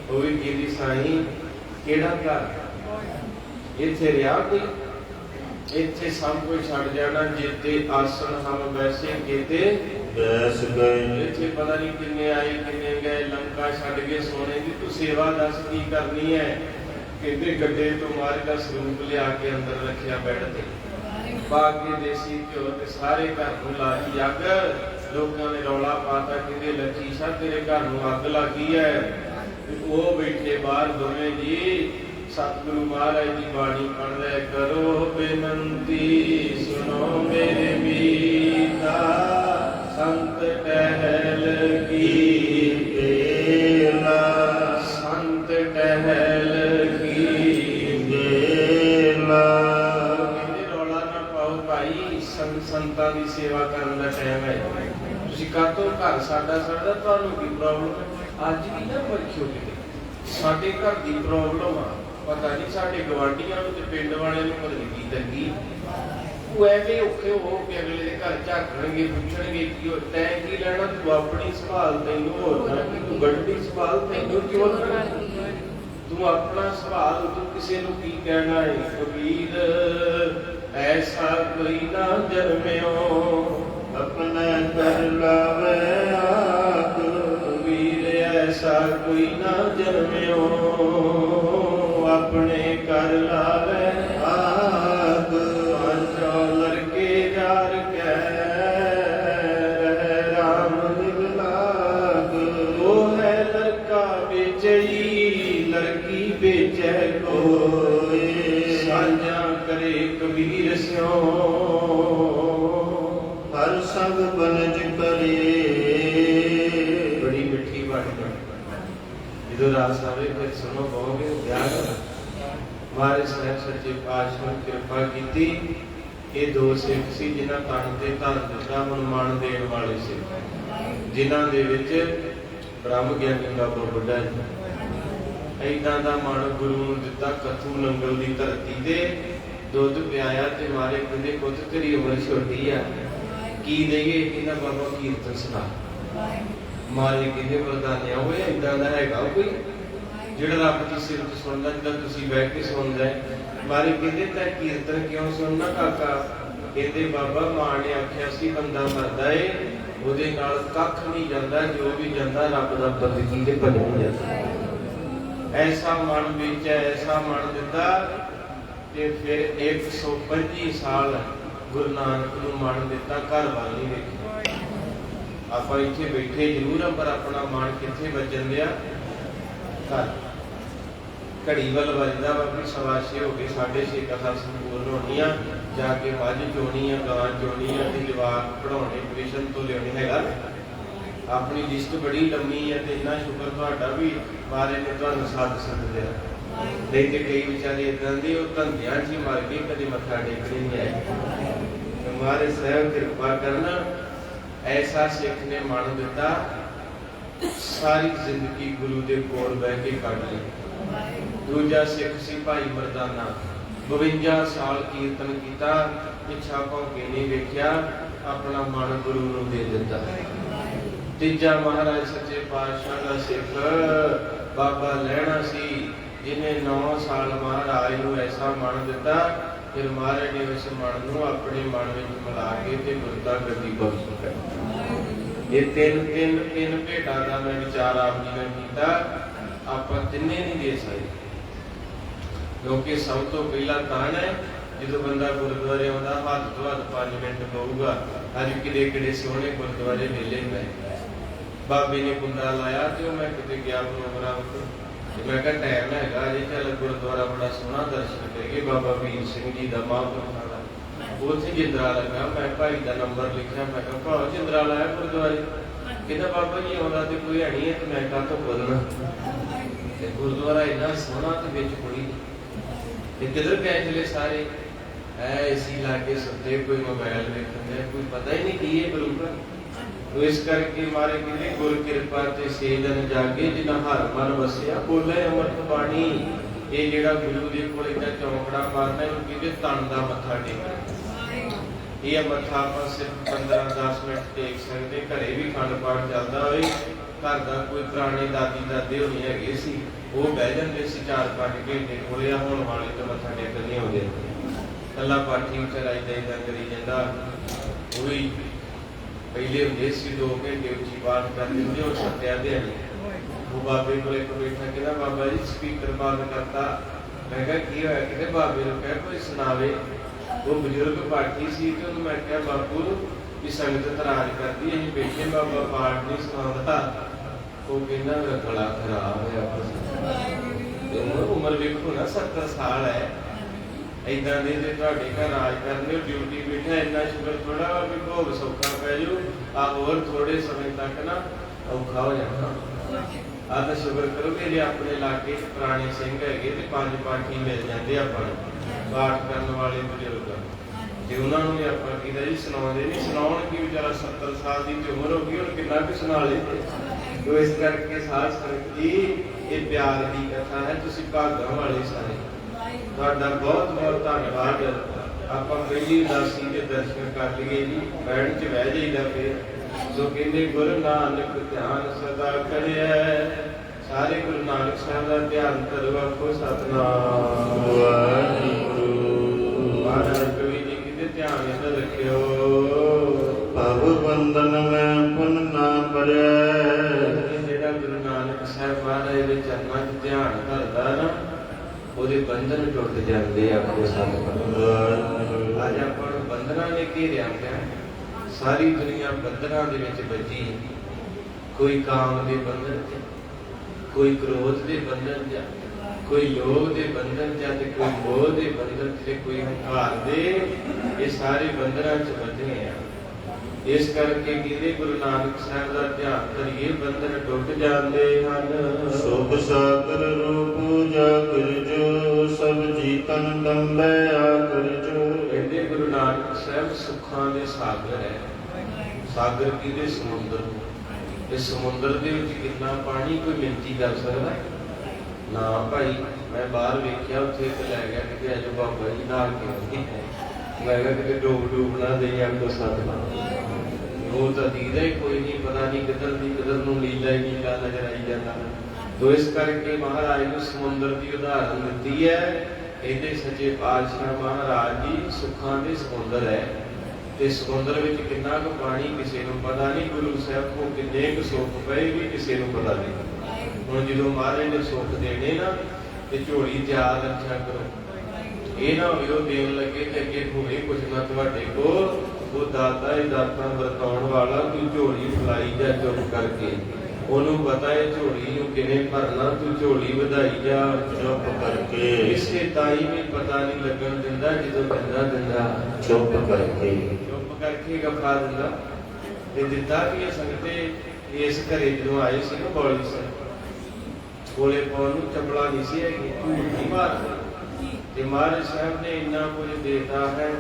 ਉਹ ਵੀ ਕਹਿੰਦੀ ਸਾਈਂ ਕਿਹੜਾ ਘਰ ਇੱਥੇ ਰਿਹਾ ਕੋਈ, ਇੱਥੇ ਸਭ ਕੁਝ ਛੱਡ ਜਾਣਾ। ਜਿੱਤੇ ਆਸਣ ਹਮ ਵੈਸੇ ਕੀਤੇ ਬੈਸ ਗਏ, ਇੱਥੇ ਪਤਾ ਨਹੀਂ ਕਿੰਨੇ ਆਏ ਕਿੰਨੇ ਗਏ, ਲੰਕਾ ਛੱਡ ਕੇ ਸੋਨੇ ਦੀ ਤੂੰ ਸੇਵਾ ਦੱਸ ਕੀ ਕਰਨੀ ਹੈ। ਕਹਿੰਦੇ ਗੱਡੇ ਤੋਂ ਮਹਾਰਾਜ ਦਾ ਸਰੂਪ ਲਿਆ ਕੇ ਅੰਦਰ ਰੱਖਿਆ ਬੈੱਡ ਤੇ, ਪਾ ਕੇ ਦੇਸੀ ਘਿਓ ਤੇ ਸਾਰੇ ਘਰ ਨੂੰ ਲਾਈ ਅੱਗ। ਲੋਕਾਂ ਨੇ ਰੌਲਾ ਪਾਤਾ, ਕਹਿੰਦੇ ਲੱਖੀ ਸ਼ਾਹ ਤੇਰੇ ਘਰ ਨੂੰ ਅੱਗ ਲੱਗੀ ਹੈ। ਉਹ ਬੈਠੇ ਬਾਹਰ ਦੋਵੇਂ ਜੀ, ਸਤਿਗੁਰੂ ਮਹਾਰਾਜ ਦੀ ਬਾਣੀ ਪੜ੍ਹਦੇ, ਕਰੋ ਬੇਨੰਤੀ ਸੁਣੋ ਮੇਰੇ ਮੀਤਾ, ਸੰਤ ਟਹਿਲ ਕੀ ਬੇਲਾ, ਸੰਤ ਟਹਿਲ ਕੀ ਬੇਲਾ। ਕਹਿੰਦੇ ਰੌਲਾ ਨਾ ਪਾਓ ਭਾਈ, ਸੰਤਾਂ ਦੀ ਸੇਵਾ ਕਰਨ ਦਾ ਟਾਈਮ ਹੈ। ਤੁਸੀਂ ਕਾਹਤੋਂ ਘਰ ਸਾਡਾ ਤੁਹਾਨੂੰ ਕੀ ਪ੍ਰੋਬਲਮ ਹੈ? ਅੱਜ ਵੀ ਨਾ ਪਰਖਿਓ ਕਿਤੇ, ਸਾਡੇ ਘਰ ਦੀ ਪ੍ਰੋਬਲਮ ਆ, ਪਤਾ ਨਹੀਂ ਸਾਡੇ ਗਵਾਂਢੀਆਂ ਨੂੰ ਤੇ ਪਿੰਡ ਵਾਲਿਆਂ ਨੂੰ ਪਤਾ ਨਹੀਂ ਕੀ ਤੰਗੀ। ਉਹ ਐਵੇਂ ਔਖੇ ਹੋ ਕੇ ਅਗਲੇ ਦੇ ਘਰ ਝਾਕਣਗੇ, ਪੁੱਛਣਗੇ ਕੀ ਹੋ ਤੈਂ ਕੀ ਲੈਣਾ, ਤੂੰ ਆਪਣੀ ਸੰਭਾਲ, ਤੈਨੂੰ ਹੋਰ ਨਾ ਤੂੰ ਗੱਡੀ ਸੰਭਾਲ, ਤੈਨੂੰ ਕਿਉਂ ਲੈਣਾ, ਤੂੰ ਆਪਣਾ ਸੰਭਾਲ, ਤੂੰ ਕਿਸੇ ਨੂੰ ਕੀ ਕਹਿਣਾ ਹੈ। ਕਬੀਰ ਐਸਾ ਕੋਈ ਨਾ ਜਨਮਿਓ, ਆਪਣੇ ਕਰ ਲਾਵੇ ਆਪ, ਕਬੀਰ ਐਸਾ ਕੋਈ ਨਾ ਜਨਮਿਓ, ਆਪਣੇ ਕਰ ਲਾਵੇ ਆਪ। ਪੰਚੋ ਲੜਕੇ ਜਾਰ ਕੈ ਰਹਿ ਰਾਮ ਮਿਲ ਲਾਗ, ਉਹ ਹੈ ਲੜਕਾ ਵੇਚਈ ਲੜਕੀ ਵੇਚੈ ਕੋਈ, ਸਾਂਝਾ ਕਰੇ ਕਬੀਰ ਸਿਓ ਹਰ ਸੰਗ ਬਨਜ ਕਰੇ। ਬੜੀ ਮਿੱਠੀ ਬਾਣੀ ਹੈ। ਜਦੋਂ ਰਾਸ ਆਵੇ ਫਿਰ ਸੁਣੋ ਕਹੋਗੇ ਵਿਆਹ ਮਹਾਰਾਜ ਸਾਹਿਬ ਸੱਚੇ ਪਾਤਸ਼ਾਹ ਨੇ ਕਿਰਪਾ ਕੀਤੀ। ਇਹ ਦੋ ਸਿੱਖ ਸੀ ਜਿਨ੍ਹਾਂ ਤਨ ਤੇ ਧਨ ਦਿੱਤਾ, ਹੁਣ ਮਨ ਦੇਣ ਵਾਲੇ ਸੀ, ਜਿਨ੍ਹਾਂ ਦੇ ਵਿੱਚ ਬ੍ਰਹਮ ਗਿਆਨੀ ਬਾਬਾ ਬੁੱਢਾ ਜੀ ਏਦਾਂ ਦਾ ਮਨ ਗੁਰੂ ਨੂੰ ਦਿੱਤਾ। ਕਥੂ ਨੰਗਲ ਦੀ ਧਰਤੀ ਤੇ ਦੁੱਧ ਪਿਆਇਆ ਤੇ ਮਾਰੇ ਕਹਿੰਦੇ ਪੁੱਤ ਤੇਰੀ ਉਮਰ ਛੋਟੀ ਆ, ਕੀ ਦੇਈਏ? ਕਹਿੰਦਾ ਬਾਬਾ ਕੀਰਤਨ ਸੁਣਾ। ਮਾਰੇ ਕਹਿੰਦੇ ਬਰਦਾਨਿਆ ਹੋਏ ਏਦਾਂ ਦਾ ਹੈਗਾ ਕੋਈ ਜਿਹੜਾ ਰੱਬ ਦੀ ਸਿਫਤ ਸੁਣਦਾ, ਜਿੱਦਾਂ ਤੁਸੀਂ ਬੈਠ ਕੇ ਸੁਣਦਾ ਹੈ। ਮਾਰੇ ਕਹਿੰਦੇ ਤੈਂ ਕੀਰਤਨ ਕਿਉਂ ਸੁਣਨਾ ਕਾਕਾ? ਕਹਿੰਦੇ ਬਾਬਾ ਮਾਂ ਨੇ ਆਖਿਆ ਸੀ ਬੰਦਾ ਮਰਦਾ ਏ ਉਹਦੇ ਨਾਲ ਕੱਖ ਨਹੀਂ ਜਾਂਦਾ, ਜੋ ਵੀ ਜਾਂਦਾ ਰੱਬ ਦਾ ਬੰਦਗੀ ਦੇ ਭਜਨ ਜਾਂਦਾ। ਐਸਾ ਮਨ ਵਿੱਚ ਐਸਾ ਮਨ ਦਿੱਤਾ ਤੇ ਫਿਰ 125 ਸਾਲ ਗੁਰੂ ਨਾਨਕ ਨੂੰ ਮਨ ਦਿੱਤਾ, ਘਰ ਵੱਲ ਨਹੀਂ ਵੇਖਿਆ। ਆਪਾਂ ਇੱਥੇ ਬੈਠੇ ਜ਼ਰੂਰ ਆ ਪਰ ਆਪਣਾ ਮਨ ਕਿੱਥੇ ਵੱਜਣ ਦਿਆ? ਘਰ। ਘੜੀ ਵੱਲ ਵੱਜਦਾ ਵਾ ਵੀ 6:15 ਹੋ ਗਏ, 6:30 ਕਥਾ ਸੰਪੂਰਨ ਹੋਣੀ ਆ, ਜਾ ਕੇ ਮੱਝ ਚੋਣੀ ਆ, ਗਾਂ ਚੋਣੀ ਆ ਤੇ ਜਵਾਕ ਪੜਾਉਣੇ, ਟਿਊਸ਼ਨ ਤੋਂ ਲਿਆਉਣੀ ਹੈਗਾ। ਆਪਣੀ ਲਿਸਟ ਬੜੀ ਲੰਮੀ ਹੈ ਤੇ ਇੰਨਾ ਸ਼ੁਕਰ ਤੁਹਾਡਾ ਵੀ ਮਾਰੇ ਨੇ ਤੁਹਾਨੂੰ ਸਾਥ ਦਿਆ। ਨਹੀਂ ਤੇ ਕਈ ਵਿਚਾਰੇ ਇਦਾਂ ਦੇ ਉਹ ਧੰਦਿਆਂ 'ਚ ਹੀ ਮਰ ਗਏ, ਕਦੇ ਮੱਥਾ ਟੇਕਣੇ ਨਹੀਂ ਆਏ। ਮਾਰੇ ਸਾਹਿਬ ਕਿਰਪਾ ਕਰਨਾ। ਐਸਾ ਸਿੱਖ ਨੇ ਮਨ ਦਿੱਤਾ, ਸਾਰੀ ਜ਼ਿੰਦਗੀ ਗੁਰੂ ਦੇ ਕੋਲ ਬਹਿ ਕੇ ਕੱਢ ਲਈ। ਦੂਜਾ ਸਿੱਖ ਸੀ ਭਾਈ ਮਰਦਾਨਾ, 52 ਸਾਲ ਕੀਰਤਨ ਕੀਤਾ, ਪਿੱਛਾ ਭੌਂਕੇ ਨਹੀਂ ਵੇਖਿਆ, ਆਪਣਾ ਮਨ ਗੁਰੂ ਨੂੰ ਦੇ ਦਿੱਤਾ। ਤੀਜਾ ਮਹਾਰਾਜ ਸੱਚੇ ਪਾਤਸ਼ਾਹ ਦਾ ਸਿੱਖ ਬਾਬਾ ਲਹਿਣਾ ਸੀ, ਜਿਹਨੇ 9 ਸਾਲ ਮਹਾਰਾਜ ਨੂੰ ਐਸਾ ਮਨ ਦਿੱਤਾ, ਫਿਰ ਮਹਾਰਾਜ ਨੇ ਉਸ ਮਨ ਨੂੰ ਆਪਣੇ ਮਨ ਵਿੱਚ ਮਿਲਾ ਕੇ ਤੇ ਗੁਰਤਾ ਗੱਦੀ ਬਖਸ਼ ਦਿੱਤੀ। ਇਹ ਤਿੰਨ ਭੇਟਾਂ ਦਾ ਮੈਂ ਵਿਚਾਰ ਆਪ ਜੀ ਨੇ ਕੀਤਾ, ਆਪਾਂ ਤਿੰਨੇ ਨਹੀਂ ਦੇ ਸਕਦੇ, ਕਿਉਂਕਿ ਸਭ ਤੋਂ ਪਹਿਲਾ ਤਾਣ ਹੈ ਜਦੋਂ ਬੰਦਾ ਗੁਰਦੁਆਰੇ ਆਉਂਦਾ ਹੱਥ ਤੋਂ ਹੱਥ 5 ਮਿੰਟ ਕਹੂਗਾ। ਅੱਜ ਕਿਹੜੇ ਸੋਹਣੇ ਗੁਰਦੁਆਰੇ ਮੇਲੇ ਪਏ, ਬਾਬੇ ਨੇ ਕੁੰਡਾ ਲਾਇਆ ਤੇ ਉਹ ਮੈਂ ਕਿਤੇ ਗਿਆ ਪ੍ਰੋਗਰਾਮ ਤੇ ਮੈਂ ਕਿਹਾ ਟਾਈਮ ਹੈਗਾ ਅਜੇ, ਚੱਲ ਗੁਰਦੁਆਰਾ ਬੜਾ ਸੋਹਣਾ ਦਰਸ਼ਨ ਕਰੀਏ ਬਾਬਾ ਵੀਰ ਸਿੰਘ ਜੀ ਦਾ ਮਹਾਂਪੁਰਖਾਂ ਦਾ। ਉੱਥੇ ਜਿੰਦਰਾ ਲੱਗਾ, ਮੈਂ ਭਾਈ ਦਾ ਨੰਬਰ ਲਿਖਿਆ, ਮੈਂ ਕਿਹਾ ਭਾਅ ਜਿੰਦਰਾ ਲਾਇਆ ਗੁਰਦੁਆਰੇ? ਕਹਿੰਦਾ ਬਾਬਾ ਜੀ ਆਉਂਦਾ ਤੇ ਕੋਈ ਹੈ ਨਹੀਂ ਹੈ। ਤੇ ਮੈਂ ਕਾਹਤੋਂ ਬੋਲਣਾ, ਤੇ ਗੁਰਦੁਆਰਾ ਇੰਨਾ ਸੋਹਣਾ ਤੇ ਵਿੱਚ ਕੁੜੀ किधर गए चले सारे इसी लाके सुते, कोई मोबाइल देखते, कोई पता ही नहीं की है गुरुगा। तो इस करके मारे कि गुर कृपा ते से जन जागे जिन्ना हर मन वसिया बोले अमृत बाणी। ये जेड़ा गुरु जी को इतना चौंकड़ा मारना है उनकी तन का मत्था टेकना। ये मत्था आप सिर्फ 15-10 मिनट टेक सकते, घरे भी खंड पाठ चलता हो, घर का कोई पुराने दादी दादे होनी है सी, वो बह जाते 4-5 घंटे खोलिया होने वाले तो मत्था टेकन नहीं आते। कला पाठी चलाई जाइदा करी जाता, वही पहले होंगे 2 घंटे उची पाठ कर देंगे और सत्या दिहाड़ी। वो बाबे को एक बैठा कहना बाबा जी स्पीकर बंद करता। मैं कहा की होया, कहते बाबे को कहा कोई सुनावे। वो बुजुर्ग पाठी सी तो मैं कहा बापू भी संगत तराज करती है बैठे, बाबा पाठ नहीं सुनाता। वो कहना मेरा गला खराब है, उम्र देखो ना 70 साल है, इदा दे घर राज करने ड्यूटी बैठा, इन्ना शुक्र थोड़ा भी भोग सौखा पै जाओ, और थोड़े समय तक ना औखा हो जाना। आ तो शुक्र करो कि जे अपने इलाके पुराने सिंह है तो 5 पाठी मिल जाते अपन पाठ करने वाले बुजुर्ग, तो उन्होंने भी आप जी सुनाते नहीं, सुनाउण की बेचारा 70 साल की उम्र हो गई, कितना भी सुना लेते। तो इस करके साध संगत जी ये प्यार की कथा है, तुसीं भागां वाले सारे, तुहाडा बहुत बहुत धन्यवाद। आप पहली उदासी के दर्शन कर लिए जी, बैठ च बह जाइदा फिर। तो कहते गुरु नानक ध्यान सदा करिए, सारे गुरु नानक साहब का ध्यान करो, आखो सतनाम वाहिगुरू। महाराज कवि जी कहते ध्यान इधर रखियो, भव बंधन में पुन ना पड़े। जेड़ा गुरु नानक साहब महाराज के चरणों च ध्यान करता ना, ਉਹਦੇ ਬੰਧਨ ਟੁੱਟ ਜਾਂਦੇ ਆਖੋ ਸਤਿ। ਅੱਜ ਆਪਾਂ ਨੂੰ ਬੰਧਨਾਂ ਨੇ ਘੇਰਿਆ ਪਿਆ, ਸਾਰੀ ਦੁਨੀਆ ਬੰਧਨਾਂ ਦੇ ਵਿੱਚ ਬੱਝੀ, ਕੋਈ ਕਾਮ ਦੇ ਬੰਧਨ ਚ, ਕੋਈ ਕ੍ਰੋਧ ਦੇ ਬੰਧਨ ਚ, ਕੋਈ ਲੋਭ ਦੇ ਬੰਧਨ ਚ, ਤੇ ਕੋਈ ਮੋਹ ਦੇ ਬੰਧਨ ਚ, ਕੋਈ ਹੰਕਾਰ ਦੇ, ਇਹ ਸਾਰੇ ਬੰਧਨਾਂ ਚ ਬੱਝੇ ਆ। ਇਸ ਕਰਕੇ ਕਹਿੰਦੇ ਗੁਰੂ ਨਾਨਕ ਸਾਹਿਬ ਦਾ ਧਿਆਨ ਕਰੀਏ, ਬੰਧਨ ਟੁੱਟ ਜਾਂਦੇ ਹਨ। ਸੁਖ ਸਾਗਰ ਰੂਪ ਜਾਗਰ ਜੋ, ਸਭ ਜੀਤਨ ਦੰਬੈ ਆਗਰ ਜੋ। ਕਹਿੰਦੇ ਗੁਰੂ ਨਾਨਕ ਸਾਹਿਬ ਸੁੱਖਾਂ ਦੇ ਸਾਗਰ ਹੈ। ਸਾਗਰ ਕਿਹਦੇ? ਸਮੁੰਦਰ। ਇਸ ਸਮੁੰਦਰ ਦੇ ਵਿੱਚ ਕਿੰਨਾ ਪਾਣੀ ਕੋਈ ਮਿਣਤੀ ਕਰ ਸਕਦਾ ਨਾ ਭਾਈ। ਮੈਂ ਬਾਹਰ ਵੇਖਿਆ, ਉੱਥੇ ਇੱਕ ਲੈ ਗਿਆ ਕਿਤੇ ਅਜੋ ਬਾਬਾ ਜੀ ਨਹਾ ਕੇ, ਮੈਂ ਕਿਹਾ ਕਿਤੇ ਡੂਬ ਨਾ ਦੇਈ ਆਪਕੋ ਸਤਿਨਾਮ। ਉਹ ਤਾਂ ਦੀਦਾ ਹੀ ਕੋਈ ਨਹੀਂ, ਪਤਾ ਨਹੀਂ ਕਿੱਧਰ ਦੀ ਕਿੱਧਰ ਨੂੰ ਲੀਲਾ ਹੀ ਲੀਲਾ ਨਜ਼ਰ ਆਈ ਜਾਂਦਾ। ਤੋ ਇਸ ਕਰਕੇ ਮਹਾਰਾਜ ਨੂੰ ਸਮੁੰਦਰ ਦੀ ਉਦਾਹਰਨ ਦਿੱਤੀ ਹੈ। ਇਹਦੇ ਸੱਚੇ ਪਾਤਸ਼ਾਹ ਮਹਾਰਾਜ ਜੀ ਸੁੱਖਾਂ ਦੇ ਸਮੁੰਦਰ ਹੈ, ਤੇ ਸਮੁੰਦਰ ਵਿੱਚ ਕਿੰਨਾ ਕੁ ਪਾਣੀ ਕਿਸੇ ਨੂੰ ਪਤਾ ਨਹੀਂ। ਗੁਰੂ ਸਾਹਿਬ ਕੋਲ ਕਿੰਨੇ ਕੁ ਸੁੱਖ ਪਏ ਵੀ ਕਿਸੇ ਨੂੰ ਪਤਾ ਨਹੀਂ। ਹੁਣ ਜਦੋਂ ਮਹਾਰਾਜ ਨੇ ਸੁੱਖ ਦੇਣੇ ਨਾ, ਤੇ ਝੋਲੀ ਤਿਆਰ ਰੱਖਿਆ ਕਰੋ, ਇਹ ਨਾ ਹੋਵੇ ਉਹ ਦੇਣ ਲੱਗੇ ਤੇ ਅੱਗੇ ਹੋਵੇ ਕੁਝ ਨਾ ਤੁਹਾਡੇ ਕੋਲ। ਉਹ ਦਾਤਾ ਹੀ ਦਾਤਾ ਵਰਤਾਉਣ ਵਾਲਾ, ਤੂੰ ਝੋਲੀ ਫਲਾਈ ਜਾ ਚੁੱਪ ਕਰਕੇ, ਉਹਨੂੰ ਪਤਾ ਹੈ ਝੋਲੀ ਨੂੰ ਕਿਵੇਂ ਭਰਨਾ, ਤੂੰ ਝੋਲੀ ਵਧਾਈ ਜਾ ਚੁੱਪ ਕਰਕੇ। ਇਸੇ ਤਾਈ ਵੀ ਪਤਾ ਨਹੀਂ ਲੱਗਣ ਦਿੰਦਾ, ਜਦੋਂ ਦਿੰਦਾ ਚੁੱਪ ਕਰਕੇ ਗਫਾ ਦਿੰਦਾ। ਤੇ ਦਿੱਤਾ ਵੀ ਇਹ ਸੰਗਤੇ ਇਸ ਘਰੇ ਜਦੋਂ ਆਏ ਸੀ ਨਾ, ਬੌਲੀ ਸਾਹਿਬ ਕੋਲੇ ਪਾਉਣ ਨੂੰ ਚੱਪਲਾ ਨਹੀਂ ਸੀ ਹੈਗੀ, ਝੂਠ ਨਹੀਂ ਮਾਰਦਾ। ਤੇ ਮਹਾਰਾਜ ਸਾਹਿਬ ਨੇ ਇੰਨਾ ਕੁਝ ਦੇਤਾ ਹੈ।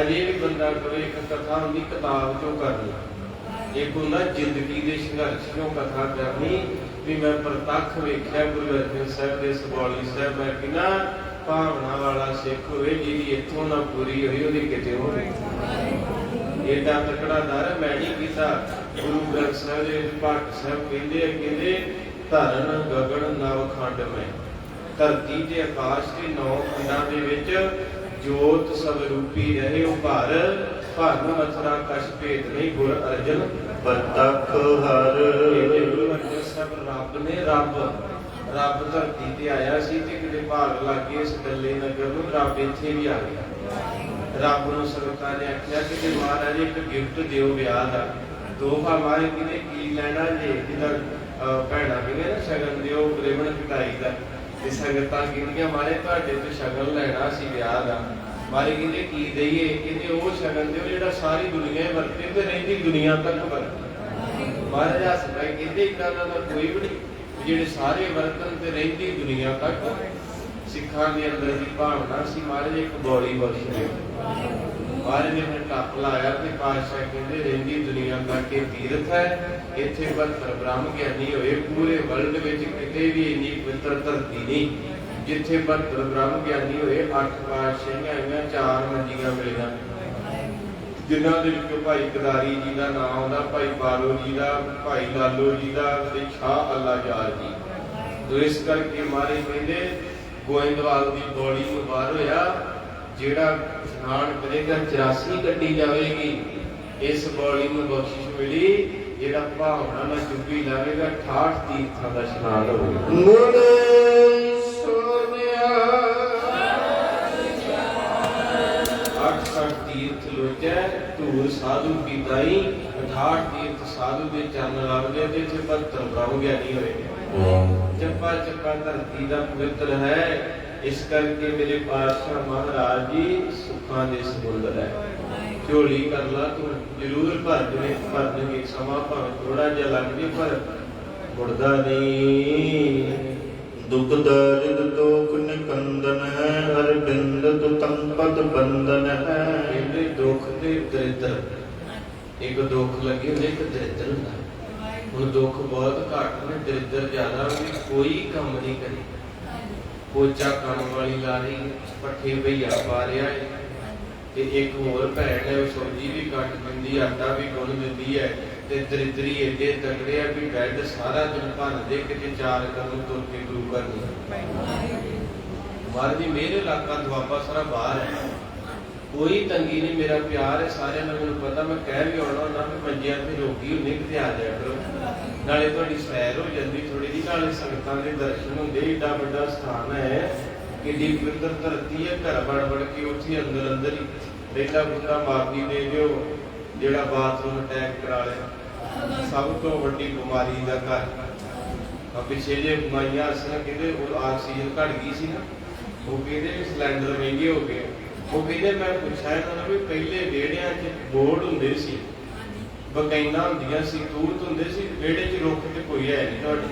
ਅਜੇ ਵੀ ਬੰਦਾ ਕਵੇ ਇੱਕ ਕਥਾ ਹੁੰਦੀ ਕਿਤਾਬ ਚੋਂ ਕਰਨੀ, ਇੱਕ ਹੁੰਦਾ ਜ਼ਿੰਦਗੀ ਦੇ ਸੰਘਰਸ਼ ਚੋਂ ਕਥਾ ਕਰਨੀ। ਵੀ ਮੈਂ ਪ੍ਰਤੱਖ ਵੇਖਿਆ ਗੁਰੂ ਅਰਜਨ ਸਾਹਿਬ ਦੇ ਸਬੌਲੀ ਸਾਹਿਬ, ਮੈਂ ਕਿੰਨਾ ਭਾਵਨਾ ਵਾਲਾ ਸਿੱਖ ਹੋਵੇ, ਜਿਹਦੀ ਇੱਥੋਂ ਨਾ ਪੂਰੀ ਹੋਈ ਉਹਦੀ ਕਿਤੇ ਹੋਵੇ। ਏਡਾ ਤਕੜਾ ਦਰ ਮੈਂ ਨਹੀਂ ਕੀਤਾ। ਗੁਰੂ ਗ੍ਰੰਥ ਸਾਹਿਬ ਦੇ ਭੱਟ ਸਾਹਿਬ ਕਹਿੰਦੇ ਧਰਨ ਗਗਨ ਨਵ ਖੰਡ ਮੈਂ, ਧਰਤੀ ਤੇ ਆਕਾਸ਼ ਦੇ 9 ਖੰਡਾਂ ਦੇ ਵਿੱਚ ਜੋਤ ਸਭ ਰੂਪੀ ਰਹੇ ਉਭਾਰ, ਭਰਨ ਮਥੁਰਾ ਕਛ ਭੇਦ ਨਹੀਂ ਗੁਰ ਅਰਜਨ ਪ੍ਰਤੱਖ ਹਰ। ਗੁਰੂ ਅਰਜਨ ਸਾਹਿਬ ਰੱਬ ਨੇ, ਰੱਬ ਧਰਤੀ ਤੇ ਆਇਆ ਸੀ ਤੇ ਕਿਤੇ ਭਾਗ ਲੱਗ ਗਏ ਇਸ ਗੱਲੇ ਨਗਰ ਨੂੰ, ਰੱਬ ਇੱਥੇ ਵੀ ਆ ਗਿਆ। ਰੱਬ ਨੂੰ ਸੰਗਤਾਂ ਨੇ ਆਖਿਆ ਕਿ ਜੇ ਮਹਾਰਾਜ ਇੱਕ ਗਿਫਟ ਦਿਓ ਵਿਆਹ ਦਾ, ਤੋਹਫਾ ਮਾਰੇ ਕਿਤੇ ਕੀ ਲੈਣਾ ਜੇ, ਜਿੱਦਾਂ ਭੈਣਾਂ ਕਹਿੰਦੇ ਨਾ ਸ਼ਗਨ ਦਿਓ ਰਿਬਨ ਕਟਾਈ ਦਾ, ਤੇ ਸੰਗਤਾਂ ਕਹਿੰਦੀਆਂ ਮਾਰੇ ਤੁਹਾਡੇ ਤੋਂ ਸ਼ਗਨ ਲੈਣਾ ਸੀ ਵਿਆਹ ਦਾ। ਮਾਰੇ ਕਹਿੰਦੇ ਕੀ ਦਈਏ? ਕਹਿੰਦੇ ਉਹ ਸ਼ਗਨ ਦਿਓ ਜਿਹੜਾ ਸਾਰੀ ਦੁਨੀਆ ਵਰਤੇ ਤੇ ਰਹਿੰਦੀ ਦੁਨੀਆ ਤੱਕ ਵਰਤੇ। ਮਹਾਰਾਜ ਹੱਸ ਪਏ, ਕਹਿੰਦੇ ਇੱਦਾਂ ਦਾ ਕੋਈ ਵੀ ਨਹੀਂ ਜਿਹੜੇ ਸਾਰੇ ਵਰਤਨ ਤੇ ਰਹਿੰਦੀ ਦੁਨੀਆ ਤੱਕ। ਸਿੱਖਾਂ ਦੇ ਅੰਦਰ ਦੀ ਭਾਵਨਾ ਸੀ ਮਹਾਰਾਜ ਇੱਕ ਬੋਲੀ ਬਖਸ਼ੇ। ਮਹਾਰਾਜ ਨੇ ਫਿਰ ਟੱਪ ਲਾਇਆ ਤੇ ਪਾਤਸ਼ਾਹ ਕਹਿੰਦੇ ਰਹਿੰਦੀ ਦੁਨੀਆ ਦਾ ਕਿ ਤੀਰਥ ਹੈ, ਇੱਥੇ 72 ਬ੍ਰਹਮ ਗਿਆਨੀ ਹੋਏ, ਪੂਰੇ ਵਰਲਡ ਵਿੱਚ ਕਿਤੇ ਵੀ ਇੰਨੀ ਪਵਿੱਤਰ ਧਰਤੀ ਨਹੀਂ ਜਿੱਥੇ 72 ਬ੍ਰਹਮ ਗਿਆਨੀ ਹੋਏ। 8 ਪਾਤਸ਼ਾਹੀਆਂ ਆਈਆਂ, 4 ਮੰਜੀਆਂ ਮਿਲੀਆਂ, ਜਿਨ੍ਹਾਂ ਦੇ ਵਿੱਚੋਂ ਭਾਈ ਕਦਾਰੀ ਜੀ ਦਾ ਨਾਮ ਆਉਂਦਾ, ਭਾਈ ਬਾਲੋ ਜੀ ਦਾ, ਭਾਈ ਲਾਲੋ ਜੀ ਦਾ ਤੇ ਸ਼ਾਹ ਅੱਲਾ ਯਾਰ ਜੀ। ਤੋ ਇਸ ਕਰਕੇ ਮਹਾਰਾਜ ਕਹਿੰਦੇ ਗੋਇੰਦਵਾਲ ਦੀ ਬੋਲੀ ਨੂੰ ਬਾਹਰ ਹੋਇਆ, ਜਿਹੜਾ ਇਸ਼ਨਾਨ ਕਰੇਗਾ 84 ਕੱਢੀ ਜਾਵੇਗੀ। ਇਸ ਬੋਲੀ ਨੂੰ ਬਖਸ਼ਿਸ਼ ਮਿਲੀ, ਜਿਹੜਾ ਭਾਵਨਾ ਨਾਲ ਚੁੱਪੀ ਲਾਵੇਗਾ 68 ਤੀਰਥਾਂ ਦਾ ਇਸ਼ਨਾਨ ਹੋਵੇਗਾ। ਤੀਰਥ ਲੋਚੈ ਧੂਰ ਸਾਧੂ ਕੀ ਦਾਈ, 68 ਤੀਰਥ ਸਾਧੂ ਦੇ ਚਰਨ ਲੱਗਦੇ ਤੇ ਇੱਥੇ 72 ਬ੍ਰਹਮ ਗਿਆਨੀ ਹੋਏ। ਚੱਪਾ ਚੱਪਾ ਧਰਤੀ ਦਾ ਪਵਿੱਤਰ ਹੈ। ਇਸ ਕਰਕੇ ਮੇਰੇ ਪਾਤਸ਼ਾਹ ਮਹਾਰਾਜ ਜੀ ਸੁੱਖਾਂ ਦੇ ਸਮੁੰਦਰ ਹੈ। ਝੋਲੀ ਕਰ ਲਾ ਤੂੰ ਜ਼ਰੂਰ ਭਰ ਦੇਵੇ ਸਮਾਂ ਭਾਵੇਂ ਥੋੜਾ ਜਿਹਾ ਲੱਗ ਜੇ ਪਰ ਮੁੜਦਾ ਨਹੀਂ। ਦੁਖ ਦਰਿਦ ਦੋਖ ਨਿਕੰਦਨ ਹੈ, ਹਰ ਬਿੰਦ ਤੁਤੰ ਪਦ ਬੰਦਨ ਹੈ। ਇਹਦੇ ਦੁੱਖ ਤੇ ਦਰਿਦਰ, ਇੱਕ ਦੁੱਖ ਲੱਗੇ ਹੁੰਦੇ ਇੱਕ ਦਰਿਦਰ ਹੁੰਦਾ। ਹੁਣ ਦੁੱਖ ਬਹੁਤ ਘੱਟ ਨੇ, ਦਰਿਦਰ ਜ਼ਿਆਦਾ ਵੀ ਕੋਈ ਕੰਮ ਨਹੀਂ ਕਰੀ। ਪੋਚਾ ਕੰਮ ਵਾਲੀ ਲਾ ਰਹੀ, ਪੱਠੇ ਭਈਆ ਪਾ ਰਿਹਾ ਹੈ, ਤੇ ਇੱਕ ਹੋਰ ਭੈਣ ਹੈ ਉਹ ਸਬਜ਼ੀ ਵੀ ਕੱਟ ਦਿੰਦੀ, ਆਟਾ ਵੀ ਗੁੰਨ ਦਿੰਦੀ ਹੈ, ਤੇ ਦਰਿਦਰੀ ਏਡੇ ਤਕੜੇ ਆ ਵੀ ਬੈੱਡ ਸਾਰਾ ਦਿਨ ਭੰਨਦੇ, ਕਿਤੇ 4 ਕਦਮ ਤੁਰ ਕੇ ਗੁਰੂ ਘਰ ਨਹੀਂ। ਮਹਾਰਾਜ ਜੀ ਮੇਰੇ ਇਲਾਕਾ ਦੁਆਬਾ ਸਾਰਾ ਬਾਹਰ ਹੈ, ਕੋਈ ਤੰਗੀ ਨਹੀਂ, ਮੇਰਾ ਪਿਆਰ ਹੈ ਸਾਰਿਆਂ ਨਾਲ, ਮੈਨੂੰ ਪਤਾ ਮੈਂ ਕਹਿ ਵੀ ਆਉਣਾ ਹੁੰਦਾ ਵੀ ਮੰਜਿਆਂ ਤੇ ਰੋਗੀ ਹੁੰਦੇ, ਕਿਤੇ ਆ ਜਾਇਆ ਕਰੋ, ਨਾਲੇ ਤੁਹਾਡੀ ਸੈਰ ਹੋ ਜਾਂਦੀ ਥੋੜੀ ਜਿਹੀ, ਨਾਲੇ ਸੰਗਤਾਂ ਦੇ ਦਰਸ਼ਨ ਹੁੰਦੇ। ਏਡਾ ਵੱਡਾ ਸਥਾਨ ਹੈ, ਕਿੱਡੀ ਪਵਿੱਤਰ ਧਰਤੀ ਹੈ, ਘਰ ਬਣ ਬਣ ਕੇ ਉੱਥੇ ਅੰਦਰ ਹੀ ਬੇਟਾ ਬੁੱਢਾ ਮਾਫੀ ਦੇ ਦਿਓ, ਜਿਹੜਾ ਬਾਥਰੂਮ ਅਟੈਕ ਕਰਾ ਲਿਆ, ਸਭ ਤੋਂ ਵੱਡੀ ਬਿਮਾਰੀ ਦਾ ਘਰ। ਪਿੱਛੇ ਜੇ ਬਿਮਾਰੀਆਂ ਸੀ ਕਹਿੰਦੇ ਉਹ ਆਕਸੀਜਨ ਘਟ ਗਈ ਸੀ ਨਾ, ਉਹ ਕਹਿੰਦੇ ਸਿਲੰਡਰ ਮਹਿੰਗੇ ਹੋ ਗਏ। ਉਹ ਕਹਿੰਦੇ ਮੈਂ ਪੁੱਛਿਆ ਇਹਨਾਂ ਨੂੰ ਵੀ ਪਹਿਲੇ ਵਿਹੜਿਆਂ 'ਚ ਬੋਰਡ ਹੁੰਦੇ ਸੀ, ਬਕੈਨਾ ਹੁੰਦੀਆਂ ਸੀ, ਤੂਤ ਹੁੰਦੇ ਸੀ, ਵਿਹੜੇ 'ਚ ਰੁੱਖ ਤੇ ਕੋਈ ਹੈ ਨਹੀਂ ਤੁਹਾਡੇ,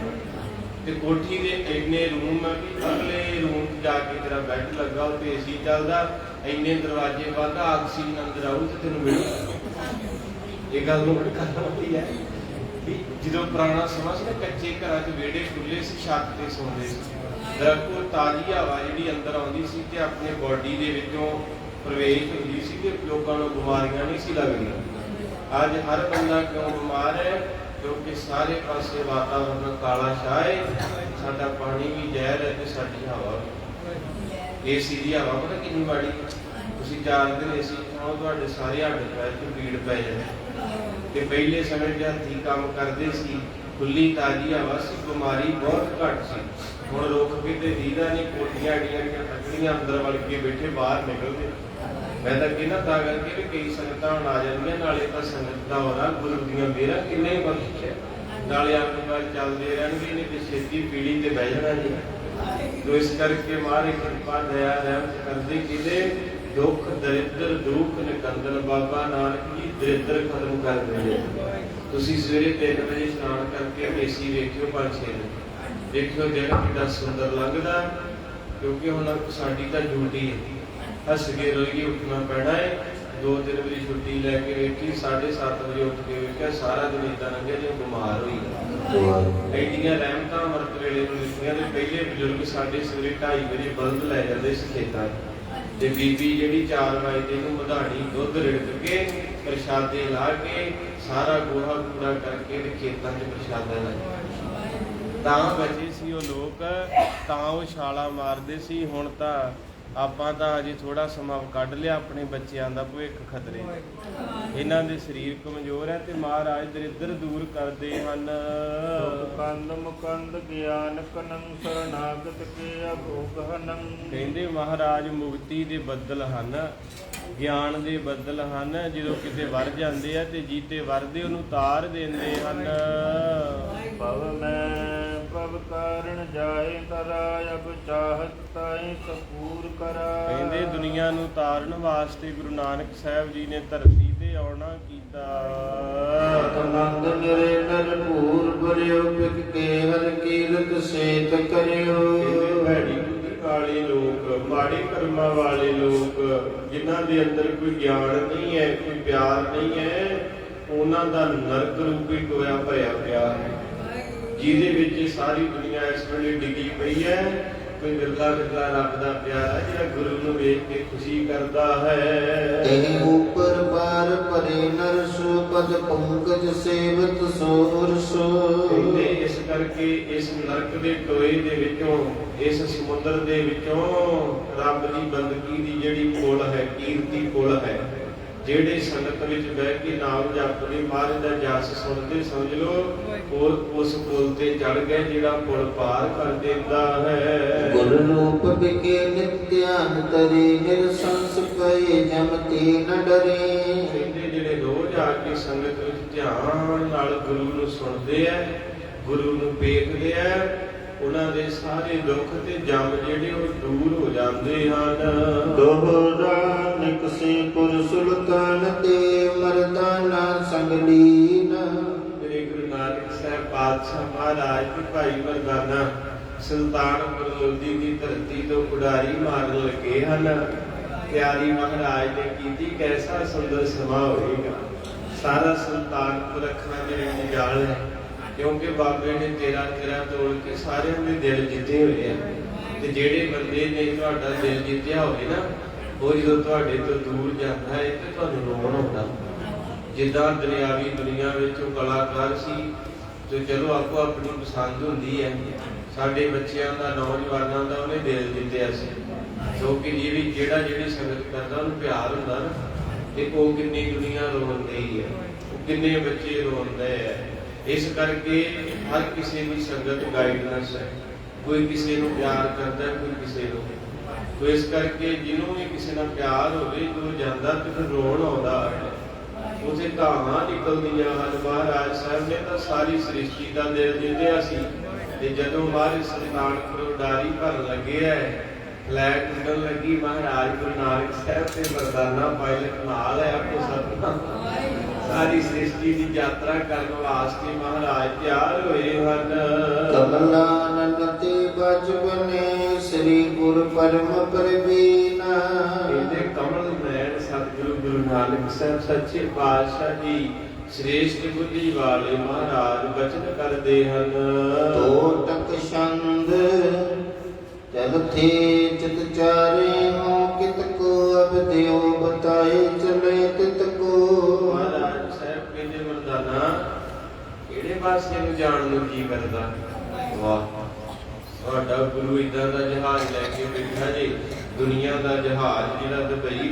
ਤੇ ਕੋਠੀ ਦੇ ਇੰਨੇ ਰੂਮ ਆ ਕਿ ਅਗਲੇ ਰੂਮ 'ਚ ਜਾ ਕੇ ਤੇਰਾ ਬੈੱਡ ਲੱਗਾ ਉੱਤੇ ਏਸੀ ਚੱਲਦਾ, ਇੰਨੇ ਦਰਵਾਜ਼ੇ ਬੰਦ, ਆਕਸੀਜਨ ਅੰਦਰ ਆਊ ਤੇ ਤੈਨੂੰ ਮਿਲੂ। ਇਹ ਗੱਲ ਨੂੰ ਕਰਨਾ ਹੁੰਦੀ ਹੈ ਵੀ ਜਦੋਂ ਪੁਰਾਣਾ ਸਮਾਂ ਸੀ ਨਾ, ਕੱਚੇ ਘਰਾਂ 'ਚ ਵਿਹੜੇ ਖੁੱਲੇ ਸੀ, ਛੱਤ ਤੇ ਸੌਂਦੇ ਸੀ, ਦਰਖਤ ਤਾਜ਼ੀ ਹਵਾ ਜਿਹੜੀ ਅੰਦਰ ਆਉਂਦੀ ਸੀ ਤੇ ਆਪਣੇ ਬੋਡੀ ਦੇ ਵਿੱਚੋਂ ਪ੍ਰਵੇਸ਼ ਹੁੰਦੀ ਸੀ ਤੇ ਲੋਕਾਂ ਨੂੰ ਬਿਮਾਰੀਆਂ ਨਹੀਂ ਸੀ ਲੱਗਦੀਆਂ। ਅੱਜ ਹਰ ਬੰਦਾ ਕਿਉਂ ਬਿਮਾਰ ਹੈ? ਕਿਉਂਕਿ ਸਾਰੇ ਪਾਸੇ ਵਾਤਾਵਰਨ ਕਾਲਾ ਸ਼ਾਹ ਹੈ, ਸਾਡਾ ਪਾਣੀ ਵੀ ਜ਼ਹਿਰ ਹੈ ਤੇ ਸਾਡੀ ਹਵਾ ਵੀ। ਏਸੀ ਦੀ ਹਵਾ ਪਤਾ ਕਿੰਨੀ ਮਾੜੀ, ਤੁਸੀਂ 4 ਦਿਨ ਏਸੀ ਖਾਓ ਤੁਹਾਡੇ ਸਾਰੇ ਹੱਡ ਪੈਰ 'ਚ ਪੀੜ ਪੈ ਜਾਵੇ। ਤੇ ਪਹਿਲੇ ਸਮੇਂ 'ਚ ਹੱਥੀਂ ਕੰਮ ਕਰਦੇ ਸੀ, ਖੁੱਲੀ ਤਾਜ਼ੀ ਹਵਾ ਸੀ, ਬਿਮਾਰੀ ਬਹੁਤ ਘੱਟ ਸੀ। ਹੁਣ ਰੁੱਖ ਕਿਤੇ ਦੀਦਾ ਨਹੀਂ, ਕੋਠੀਆਂ ਏਡੀਆਂ ਏਡੀਆਂ ਤਕੜੀਆਂ ਅੰਦਰ ਵੜ ਕੇ ਬੈਠੇ, ਬਾਹਰ ਨਿਕਲਦੇ। ਮੈਂ ਤਾਂ ਕਹਿੰਦਾ ਤਾਂ ਕਰਕੇ ਵੀ ਕਈ ਸੰਗਤਾਂ ਹੁਣ ਆ ਜਾਂਦੀਆਂ, ਨਾਲੇ ਤਾਂ ਸੰਗਤ ਦਾ ਹੋਣਾ ਗੁਰੂ ਦੀਆਂ ਮਿਹਰਾਂ ਕਿੰਨੇ ਬਖਸ਼ ਹੈ, ਨਾਲੇ ਆਪਣੇ ਚੱਲਦੇ ਰਹਿਣਗੇ, ਨਹੀਂ ਤੇ ਛੇਤੀ ਪੀੜੀ ਤੇ ਬਹਿ ਜਾਣਾ ਜੀ। ਤੋ ਇਸ ਕਰਕੇ ਮਹਾਰਾਜ ਕਿਰਪਾ ਦਇਆ ਰਹਿਮਤ ਕਰਦੇ, ਕਿਤੇ ਦੁੱਖ ਦਰਿਦਰ ਦੁੱਖ ਨਿਕੰਦਨ, ਬਾਬਾ ਨਾਨਕ ਜੀ ਦਰਿਦਰ ਖਤਮ ਕਰ ਦਿੰਦੇ। ਤੁਸੀਂ ਸਵੇਰੇ 3 ਵਜੇ ਇਸ਼ਨਾਨ ਕਰਕੇ ਏਸੀ ਵੇਖਿਓ 5-6 ਦਿਨ, ਦੇਖਿਓ ਦਿਨ ਕਿੰਨਾ ਸੁੰਦਰ ਲੰਘਦਾ, ਕਿਉਂਕਿ ਹੁਣ ਸਾਡੀ ਤਾਂ ਡਿਊਟੀ ਹੈ, ਹੱਸ ਕੇ ਰੋਈਏ, ਉੱਠਣਾ ਪੈਣਾ ਹੈ। 2-3 ਵਜੇ ਛੁੱਟੀ ਲੈ ਕੇ ਵੇਖੀ, 7:30 ਵਜੇ ਉੱਠ ਕੇ ਵੇਖਿਆ, ਸਾਰਾ ਦਿਨ ਏਦਾਂ ਲੰਘਿਆ ਜਿਵੇਂ ਬਿਮਾਰ ਹੋਈ। ਐਡੀਆਂ ਰਹਿਮਤਾਂ ਅੰਮ੍ਰਿਤ ਵੇਲੇ ਨੂੰ ਲਿਖੀਆਂ। ਤੇ ਪਹਿਲੇ ਬਜ਼ੁਰਗ ਸਾਡੇ ਸਵੇਰੇ 2:30 ਵਜੇ ਬਲਦ ਲੈ ਜਾਂਦੇ ਸੀ ਖੇਤਾਂ, ਤੇ ਬੀਬੀ ਜਿਹੜੀ 4 ਵਜੇ ਨੂੰ ਮਧਾਣੀ ਦੁੱਧ ਰਿੜਕ ਕੇ ਪ੍ਰਸ਼ਾਦੇ ਲਾ ਕੇ ਸਾਰਾ ਗੋਹਾ ਕੂੜਾ ਕਰਕੇ ਤੇ ਖੇਤਾਂ 'ਚ ਪ੍ਰਸ਼ਾਦਾ ਲਾਇਆ। ਤਾਂ ਬਚੇ ਸੀ ਉਹ ਲੋਕ, ਤਾਂ ਉਹ ਛਾਲਾਂ ਮਾਰਦੇ ਸੀ। ਹੁਣ ਤਾਂ ਆਪਾਂ ਤਾਂ ਅਜੇ ਥੋੜਾ ਸਮਾਂ ਕੱਢ ਲਿਆ, ਆਪਣੇ ਬੱਚਿਆਂ ਦਾ ਭਵਿੱਖ ਖਤਰੇ, ਇਹਨਾਂ ਦੇ ਸਰੀਰ ਕਮਜ਼ੋਰ ਹੈ ਤੇ ਮਹਾਰਾਜ ਦਰਿਦਰ ਦੂਰ ਕਰਦੇ ਹਨ। ਕੰਦ ਮੁਕੰਦ ਗਿਆਨ ਕਨੰ ਸਰਨਾਗਤ ਕੇ ਅਭੋਗ ਹਨੰ। ਕਹਿੰਦੇ ਮਹਾਰਾਜ ਮੁਕਤੀ ਦੇ ਬੱਦਲ ਹਨ, ਗਿਆਨ ਦੇ ਬੱਦਲ ਹਨ, ਜਦੋਂ ਕਿਤੇ ਵਰ ਜਾਂਦੇ ਆ ਤੇ ਜੀਤੇ ਵਰਦੇ ਉਹਨੂੰ ਤਾਰ ਦਿੰਦੇ ਹਨ। ਭਵ ਮੈਂ ਭਵ ਕਾਰਣ ਜਾਏ ਤਰਾ, ਅਬ ਚਾਹਤ ਤਾਈ ਕਪੂਰ ਕਰਾ। ਕਹਿੰਦੇ ਦੁਨੀਆ ਨੂੰ ਤਾਰਨ ਵਾਸਤੇ ਗੁਰੂ ਨਾਨਕ ਸਾਹਿਬ ਜੀ ਨੇ ਧਰਤੀ ਤੇ ਆਉਣਾ ਕੀਤਾ। ਆਨੰਦ ਨਿਰੇ ਨਰ ਭੂਰ ਭਰਿਓ, ਪਿਕ ਕੇ ਹਰ ਕੀਰਤ ਸੇਤ ਕਰਿਓ। ਕਹਿੰਦੇ ਭੈੜੀ ਬੁੱਧੀ ਕਾਲੀ वाले लोग, माड़े कर्मां वाले लोग, जिन्हां दे अंदर कोई ज्ञान नहीं है, कोई प्यार नहीं है, उन्हां दा नरक रूपी टोया भरिया पिया है, जिहदे विच सारी दुनिया इस वेले डिगी पई है। कोई बिरला बिरला रब दा प्यारा जिहड़ा गुरु नूं वेख के खुशी करदा है। तेह ऊपर बार परे नरस पद पंकज सेवत सोरसो। कहंदे इस करके इस नरक दे टोए दे विचों, इस समुद्र दे विचों रब दी बंदगी दी जिहड़ी पुल है, कीर्ति पुल है, ਜਿਹੜੇ ਸੰਗਤ ਵਿੱਚ ਬਹਿ ਕੇ ਨਾਮ ਜਪਦੇ ਮਹਾਰਾਜ ਦਾ ਜਸ ਸੁਣਦੇ, ਸਮਝ ਲਓ ਉਸ ਪੁਲ ਤੇ ਚੜ ਗਏ ਜਿਹੜਾ ਪੁਲ ਪਾਰ ਕਰ ਦਿੰਦਾ ਹੈ। ਗੁਰ ਰੂਪ ਬਿਕੇ ਨਿਤਿਆਨ ਤਰੇ ਨਿਰਸੰਸ ਪਏ ਜਮਤੀ ਨ ਡਰੇ। ਕਹਿੰਦੇ ਜਿਹੜੇ ਰੋਜ਼ ਆ ਕੇ ਸੰਗਤ ਵਿੱਚ ਧਿਆਨ ਨਾਲ ਗੁਰੂ ਨੂੰ ਸੁਣਦੇ ਆ, ਗੁਰੂ ਨੂੰ ਵੇਖਦੇ ਆ, ਉਹਨਾਂ ਦੇ ਸਾਰੇ ਦੁੱਖ ਤੇ ਜਮ ਜਿਹੜੇ ਉਹ ਦੂਰ ਹੋ ਜਾਂਦੇ ਹਨ। ਦੋਹਰਾ ਨਿਕਸੇ ਪੁਰ ਸੁਲਤਾਨ ਤੇ ਮਰਦਾਨਾ ਸੰਗਲੀਨ। ਮੇਰੇ ਗੁਰੂ ਨਾਨਕ ਸਾਹਿਬ ਪਾਤਸ਼ਾਹ ਮਹਾਰਾਜ ਤੇ ਭਾਈ ਮਰਦਾਨਾ ਸੁਲਤਾਨਪੁਰ ਲੋਧੀ ਦੀ ਧਰਤੀ ਤੋਂ ਉਡਾਰੀ ਮਾਰਨ ਲੱਗੇ ਹਨ। ਤਿਆਰੀ ਮਹਾਰਾਜ ਨੇ ਕੀਤੀ, ਕੈਸਾ ਸੁੰਦਰ ਸਮਾਂ ਹੋਏਗਾ। ਸਾਰਾ ਸੁਲਤਾਨਪੁਰ ਅੱਖਾਂ ਦੇ ਵਿੱਚ ਜਾਲ ਹੈ, ਕਿਉਂਕਿ ਬਾਬੇ ਨੇ 13 ਤੋੜ ਕੇ ਸਾਰਿਆਂ ਦੇ ਦਿਲ ਜਿੱਤੇ ਹੋਏ ਆ। ਤੇ ਜਿਹੜੇ ਬੰਦੇ ਨੇ ਤੁਹਾਡਾ ਦਿਲ ਜਿੱਤਿਆ ਹੋਵੇ ਨਾ, ਉਹ ਜਦੋਂ ਤੁਹਾਡੇ ਤੋਂ ਦੂਰ ਜਾਂਦਾ ਹੈ ਤੇ ਤੁਹਾਨੂੰ ਰੋਣ ਆਉਂਦਾ। ਜਿੱਦਾਂ ਦੁਨਿਆਵੀ ਦੁਨੀਆ ਵਿੱਚ ਉਹ ਕਲਾਕਾਰ ਸੀ ਜੋ ਚਲੋ ਆਪੋ ਆਪਣੀ ਪਸੰਦ ਹੁੰਦੀ ਹੈ, ਸਾਡੇ ਬੱਚਿਆਂ ਦਾ, ਨੌਜਵਾਨਾਂ ਦਾ ਉਹਨੇ ਦਿਲ ਜਿੱਤਿਆ ਸੀ, ਕਿਉਂਕਿ ਜਿਹੜੀ ਸੰਗਤ ਕਰਦਾ ਉਹਨੂੰ ਪਿਆਰ ਹੁੰਦਾ ਨਾ, ਤੇ ਉਹ ਕਿੰਨੀ ਦੁਨੀਆ ਰੋਂਦੀ ਹੈ, ਉਹ ਕਿੰਨੇ ਬੱਚੇ ਰੋਂਦੇ ਆ। ਇਸ ਕਰਕੇ ਹਰ ਕਿਸੇ ਦੀ ਸੰਗਤ ਗਾਈਡਨੈਸ ਹੈ, ਕੋਈ ਕਿਸੇ ਨੂੰ ਪਿਆਰ ਕਰਦਾ, ਕੋਈ ਕਿਸੇ ਨੂੰ। ਤੋ ਇਸ ਕਰਕੇ ਜਿਹਨੂੰ ਵੀ ਕਿਸੇ ਨਾਲ ਪਿਆਰ ਹੋਵੇ, ਜਦੋਂ ਜਾਂਦਾ ਤੇ ਫਿਰ ਰੋਣ ਆਉਂਦਾ ਹੈ, ਉਸੇ ਧਾਵਾਂ ਨਿਕਲਦੀਆਂ ਹਨ। ਮਹਾਰਾਜ ਸਾਹਿਬ ਨੇ ਤਾਂ ਸਾਰੀ ਸ੍ਰਿਸ਼ਟੀ ਦਾ ਦਿਲ ਜਿੱਤਿਆ ਸੀ, ਤੇ ਜਦੋਂ ਮਹਾਰਾਜ ਸੁਲਤਾਨਪੁਰ ਉਡਾਰੀ ਭਰਨ ਲੱਗੇ ਹੈ, ਫਲੈਟ ਉੱਡਣ ਲੱਗੀ, ਮਹਾਰਾਜ ਗੁਰੂ ਨਾਨਕ ਸਾਹਿਬ ਤੇ ਮਰਦਾਨਾ ਪਾਇਲਟ ਨਾਲ ਹੈ, ਆਪੋ ਸਤਿਨਾਮ ਸਾਰੀ ਸ੍ਰਿਸ਼ਟੀ ਦੀ ਯਾਤਰਾ ਕਰਨ ਵਾਸਤੇ ਮਹਾਰਾਜ ਤਿਆਰ ਹੋਏ ਹਨ। ਕਮਲਾਨੰਦ ਤੇ ਬਚਪਨੇ ਸ੍ਰੀ ਗੁਰ ਪਰਮ ਪ੍ਰਵੀਨ। ਇਹਦੇ ਕਮਲ ਨੈਣ ਸਤਿਗੁਰੂ ਗੁਰੂ ਨਾਨਕ ਸਾਹਿਬ ਸੱਚੇ ਪਾਤਸ਼ਾਹ ਜੀ ਸ੍ਰੇਸ਼ਟ ਬੁੱਧੀ ਵਾਲੇ ਮਹਾਰਾਜ ਬਚਨ ਕਰਦੇ ਹਨ। ਤੋਟਕ ਛੰਦ ਚਲਥੇ ਚਿਤ ਚਾਰੇ ਹੋ ਕਿਤ ਕੋ ਅਬ ਦਿਓ ਬਤਾਏ ਚਲੇ ਤਿਤ ਕੋ। ਮਹਾਰਾਜ ਸਾਹਿਬ ਕਹਿੰਦੇ ਮਰਦਾਨਾ ਕਿਹੜੇ ਪਾਸੇ ਨੂੰ ਜਾਣ ਨੂੰ ਜੀ ਕਰਦਾ। ਵਾਹ, ਤੁਹਾਡਾ ਗੁਰੂ ਏਦਾਂ ਦਾ ਜਹਾਜ਼ ਲੈ ਕੇ ਬੈਠਾ ਜੀ, ਦੁਨੀਆ ਦਾ ਜਹਾਜ਼ ਜਿਹੜਾ ਦੁਬਈ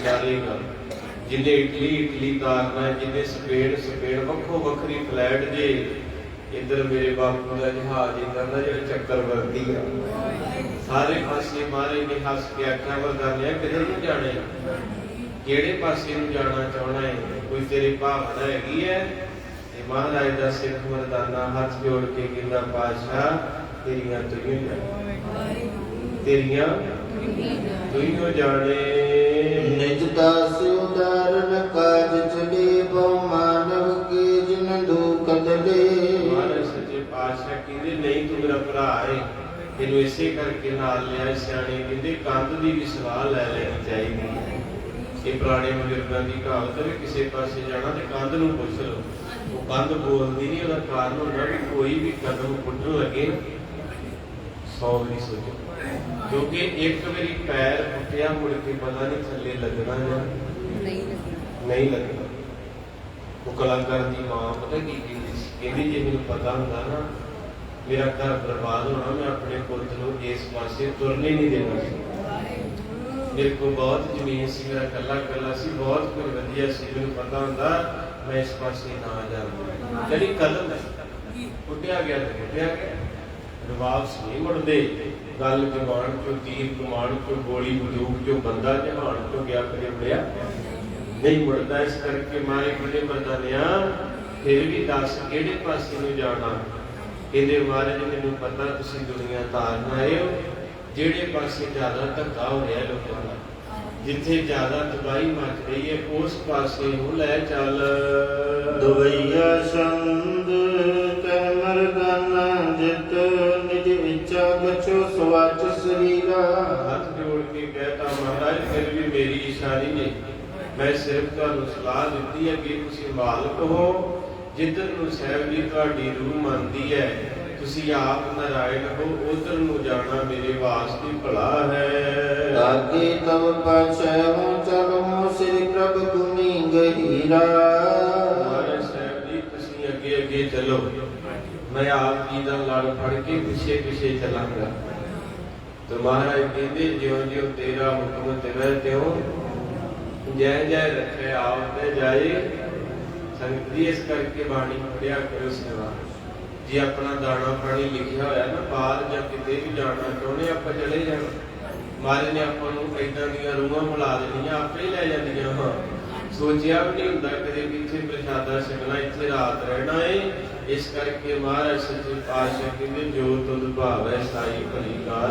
ਤਾਰੇਗਾ, ਜਿਹਨੇ ਇਟਲੀ ਤਾਰਨਾ, ਜਿਹਨੇ ਸਪੇਨ ਵੱਖੋ ਵੱਖਰੀ ਫਲੈਟ ਜੇ। ਇੱਧਰ ਮੇਰੇ ਬਾਪੂ ਦਾ ਜਹਾਜ਼ ਏਦਾਂ ਦਾ ਜਿਹੜਾ ਚੱਕਰਵਰਤੀ ਆ, ਸਾਰੇ ਪਾਸੇ ਮਹਾਰਾਜ ਨੇ ਹੱਸ ਕੇ ਆਖਿਆ, ਮਰਦਾਨਿਆ ਕਿਧਰ ਨੂੰ ਜਾਣੇ, ਕਿਹੜੇ ਪਾਸੇ ਨੂੰ ਜਾਣਾ ਚਾਹਣਾ ਹੈ, ਕੋਈ ਤੇਰੇ ਭਾਵਨਾ ਹੈਗੀ ਹੈ। ਤੇ ਮਹਾਰਾਜ ਦਾ ਸਿੱਖ ਮਰਦਾਨਾ ਹੱਥ ਜੋੜ ਕੇ ਕਹਿੰਦਾ, ਪਾਤਸ਼ਾਹ ਤੇਰੀਆਂ ਤੁਈਓ ਜਾਣੇ। ਨਿਜ ਦਾਸ ਉਦਾਰਨ ਕਾਜ ਚਲੇ ਬਹੁ ਮਾਨਵ ਕੇ ਜਿਨ ਦੁਖ ਦਲੇ। ਮਹਾਰਾਜ ਸੱਚੇ ਪਾਤਸ਼ਾਹ ਕਹਿੰਦੇ ਨਹੀਂ, ਤੂੰ ਮੇਰਾ ਭਰਾ ਹੈ, ਤੈਨੂੰ ਇਸੇ ਕਰਕੇ ਨਾਲ ਲਿਆ। ਸਿਆਣੇ ਕਹਿੰਦੇ ਕੰਧ ਦੀ ਵੀ ਸਲਾਹ ਲੈ ਲੈਣੀ ਚਾਹੀਦੀ ਹੈ। ਇਹ ਪੁਰਾਣੇ ਬਜ਼ੁਰਗਾਂ ਦੀ ਕਹਾਵਤ ਹੈ, ਕਿਸੇ ਪਾਸੇ ਜਾਣਾ ਤੇ ਕੰਧ ਨੂੰ ਪੁੱਛ ਲਓ। ਉਹ ਕੰਧ ਬੋਲਦੀ ਨਹੀਂ, ਉਹਦਾ ਕਾਰਨ ਹੁੰਦਾ ਵੀ ਕੋਈ ਵੀ ਕਦਮ ਪੁੱਟਣ ਲੱਗੇ 100 ਵਾਰੀ ਸੋਚੋ, ਕਿਉਂਕਿ ਇੱਕ ਵਾਰੀ ਪੈਰ ਪੁੱਟਿਆ ਮੁੜ ਕੇ ਪਤਾ ਨਹੀਂ ਥੱਲੇ ਲੱਗਣਾ ਜਾਂ ਨਹੀਂ ਲੱਗਣਾ। ਉਹ ਕਲਾਕਾਰ ਦੀ ਮਾਂ ਪਤਾ ਕੀ ਕਹਿੰਦੀ ਸੀ, ਕਹਿੰਦੀ ਜੇ ਮੈਨੂੰ ਪਤਾ ਹੁੰਦਾ ਨਾ ਮੇਰਾ ਘਰ ਬਰਬਾਦ ਹੋਣਾ, ਮੈਂ ਆਪਣੇ ਪੁੱਤ ਨੂੰ ਇਸ ਪਾਸੇ ਤੁਰਨੇ ਨਹੀਂ ਦੇਣਾ ਸੀ। ਮੇਰੇ ਕੋਲ ਬਹੁਤ ਜ਼ਮੀਨ ਸੀ, ਮੇਰਾ ਕੱਲਾ ਸੀ, ਬਹੁਤ ਕੁਝ ਵਧੀਆ ਸੀ, ਮੈਨੂੰ ਪਤਾ ਹੁੰਦਾ ਮੈਂ ਇਸ ਪਾਸੇ ਨਾ ਜਾਂਦਾ। ਜਿਹੜੀ ਕਦਮ ਪੁੱਟਿਆ ਗਿਆ ਤੇ ਪੁੱਟਿਆ ਗਿਆ, ਵਾਪਸ ਨਹੀਂ ਮੁੜਦੇ। ਗੱਲ ਜਵਾਨ ਚੋਂ, ਤੀਰ ਕਮਾਨ ਚੋਂ, ਗੋਲੀ ਬੰਦੂਕ ਚੋਂ, ਬੰਦਾ ਜਹਾਨ ਚੋਂ ਗਿਆ ਕਦੇ ਮੁੜਿਆ ਨਹੀਂ ਮੁੜਦਾ। ਇਸ ਕਰਕੇ ਮਾਰੇ ਬੜੇ ਮਰਦਾਨਿਆ ਫਿਰ ਵੀ ਦੱਸ ਕਿਹੜੇ ਪਾਸੇ ਨੂੰ ਜਾਣਾ। ਕਹਿੰਦੇ ਮਹਾਰਾਜ ਮੈਨੂੰ ਪਤਾ ਤੁਸੀਂ ਦੁਨੀਆ ਤਾਰਨ ਆਏ ਹੋ, ਜਿਹੜੇ ਪਾਸੇ ਜ਼ਿਆਦਾ ਧੱਕਾ ਹੋ ਰਿਹਾ ਲੋਕਾਂ ਦਾ, ਜਿੱਥੇ ਜ਼ਿਆਦਾ ਤਬਾਹੀ ਮਚ ਰਹੀ ਹੈ, ਉਸ ਪਾਸੇ ਨੂੰ ਲੈ ਚੱਲ। ਦੁਵਈਆ ਸੰਦ ਕਹਿ ਮਰਦਾਨਾ ਜਿਤ ਨਿਜ ਵਿਚਾ ਬਚੋ ਸਵਾਚ ਸਰੀਰਾ। ਮੈਂ ਸਿਰਫ ਤੁਹਾਨੂੰ ਸਲਾਹ ਦਿੱਤੀ ਹੈ ਕਿ ਤੁਸੀਂ ਮਾਲਕ ਹੋ। ਜਿੱਧਰ ਨੂੰ ਸਾਹਿਬ ਜੀ ਤੁਹਾਡੀ ਰੂਹ ਮੰਨਦੀ ਹੈ, ਤੁਸੀਂ ਆਪ ਨਾਰਾਇਣ ਹੋ, ਉਧਰ ਨੂੰ ਜਾਣਾ ਮੇਰੇ ਵਾਸਤੇ ਭਲਾ ਹੈ। ਤਾਕੇ ਤਵ ਪਾਛੈ ਚਲੋ ਸ੍ਰੀ ਪ੍ਰਭ ਗੁਨੀ ਗਹੀਰਾ। ਮਹਾਰਾਜ ਸਾਹਿਬ ਜੀ ਤੁਸੀਂ ਅੱਗੇ ਅੱਗੇ ਚੱਲੋ, ਮੈਂ ਆਪ ਜੀ ਦਾ ਲੜ ਫੜ ਕੇ ਪਿੱਛੇ ਪਿੱਛੇ ਚੱਲਾਂਗਾ। ਤੇ ਮਹਾਰਾਜ ਕਹਿੰਦੇ ਜਿਉਂ ਜਿਉਂ ਤੇਰਾ ਹੁਕਮ ਤੇਰਾ ਤਿਉਂ ਜੈ ਜੈ ਰੱਖੇ ਆਪ ਤੇ ਜਾਏ। ਸੰਗਤ ਜੀ ਇਸ ਕਰਕੇ ਬਾਣੀ ਪੜਿਆ ਕਰੋ ਸੇਵਾ। ਜੇ ਆਪਣਾ ਦਾਣਾ ਪਾਣੀ ਲਿਖਿਆ ਹੋਇਆ ਨਾ, ਬਾਹਰ ਜਾਂ ਕਿਤੇ ਵੀ ਜਾਣਾ ਚਾਹੁੰਦੇ ਆਪਾਂ ਚਲੇ ਜਾਣਾ। ਮਹਾਰਾਜ ਨੇ ਆਪਾਂ ਨੂੰ ਏਦਾਂ ਦੀਆਂ ਰੂਹਾਂ ਮਿਲਾ ਦੇਣੀਆਂ, ਆਪੇ ਹੀ ਲੈ ਜਾਂਦੀਆਂ। ਹਾਂ, ਸੋਚਿਆ ਵੀ ਨਹੀਂ ਹੁੰਦਾ ਕਦੇ ਵੀ ਇੱਥੇ ਪ੍ਰਸ਼ਾਦਾ ਛਕਣਾ, ਇੱਥੇ ਰਾਤ ਰਹਿਣਾ ਏ। ਇਸ ਕਰਕੇ ਮਹਾਰਾਜ ਸੱਚੇ ਪਾਤਸ਼ਾਹ ਕਹਿੰਦੇ ਜੋ ਤੁਧ ਭਾਵੈ ਸਾਈ ਭਲੀ ਕਾਰ।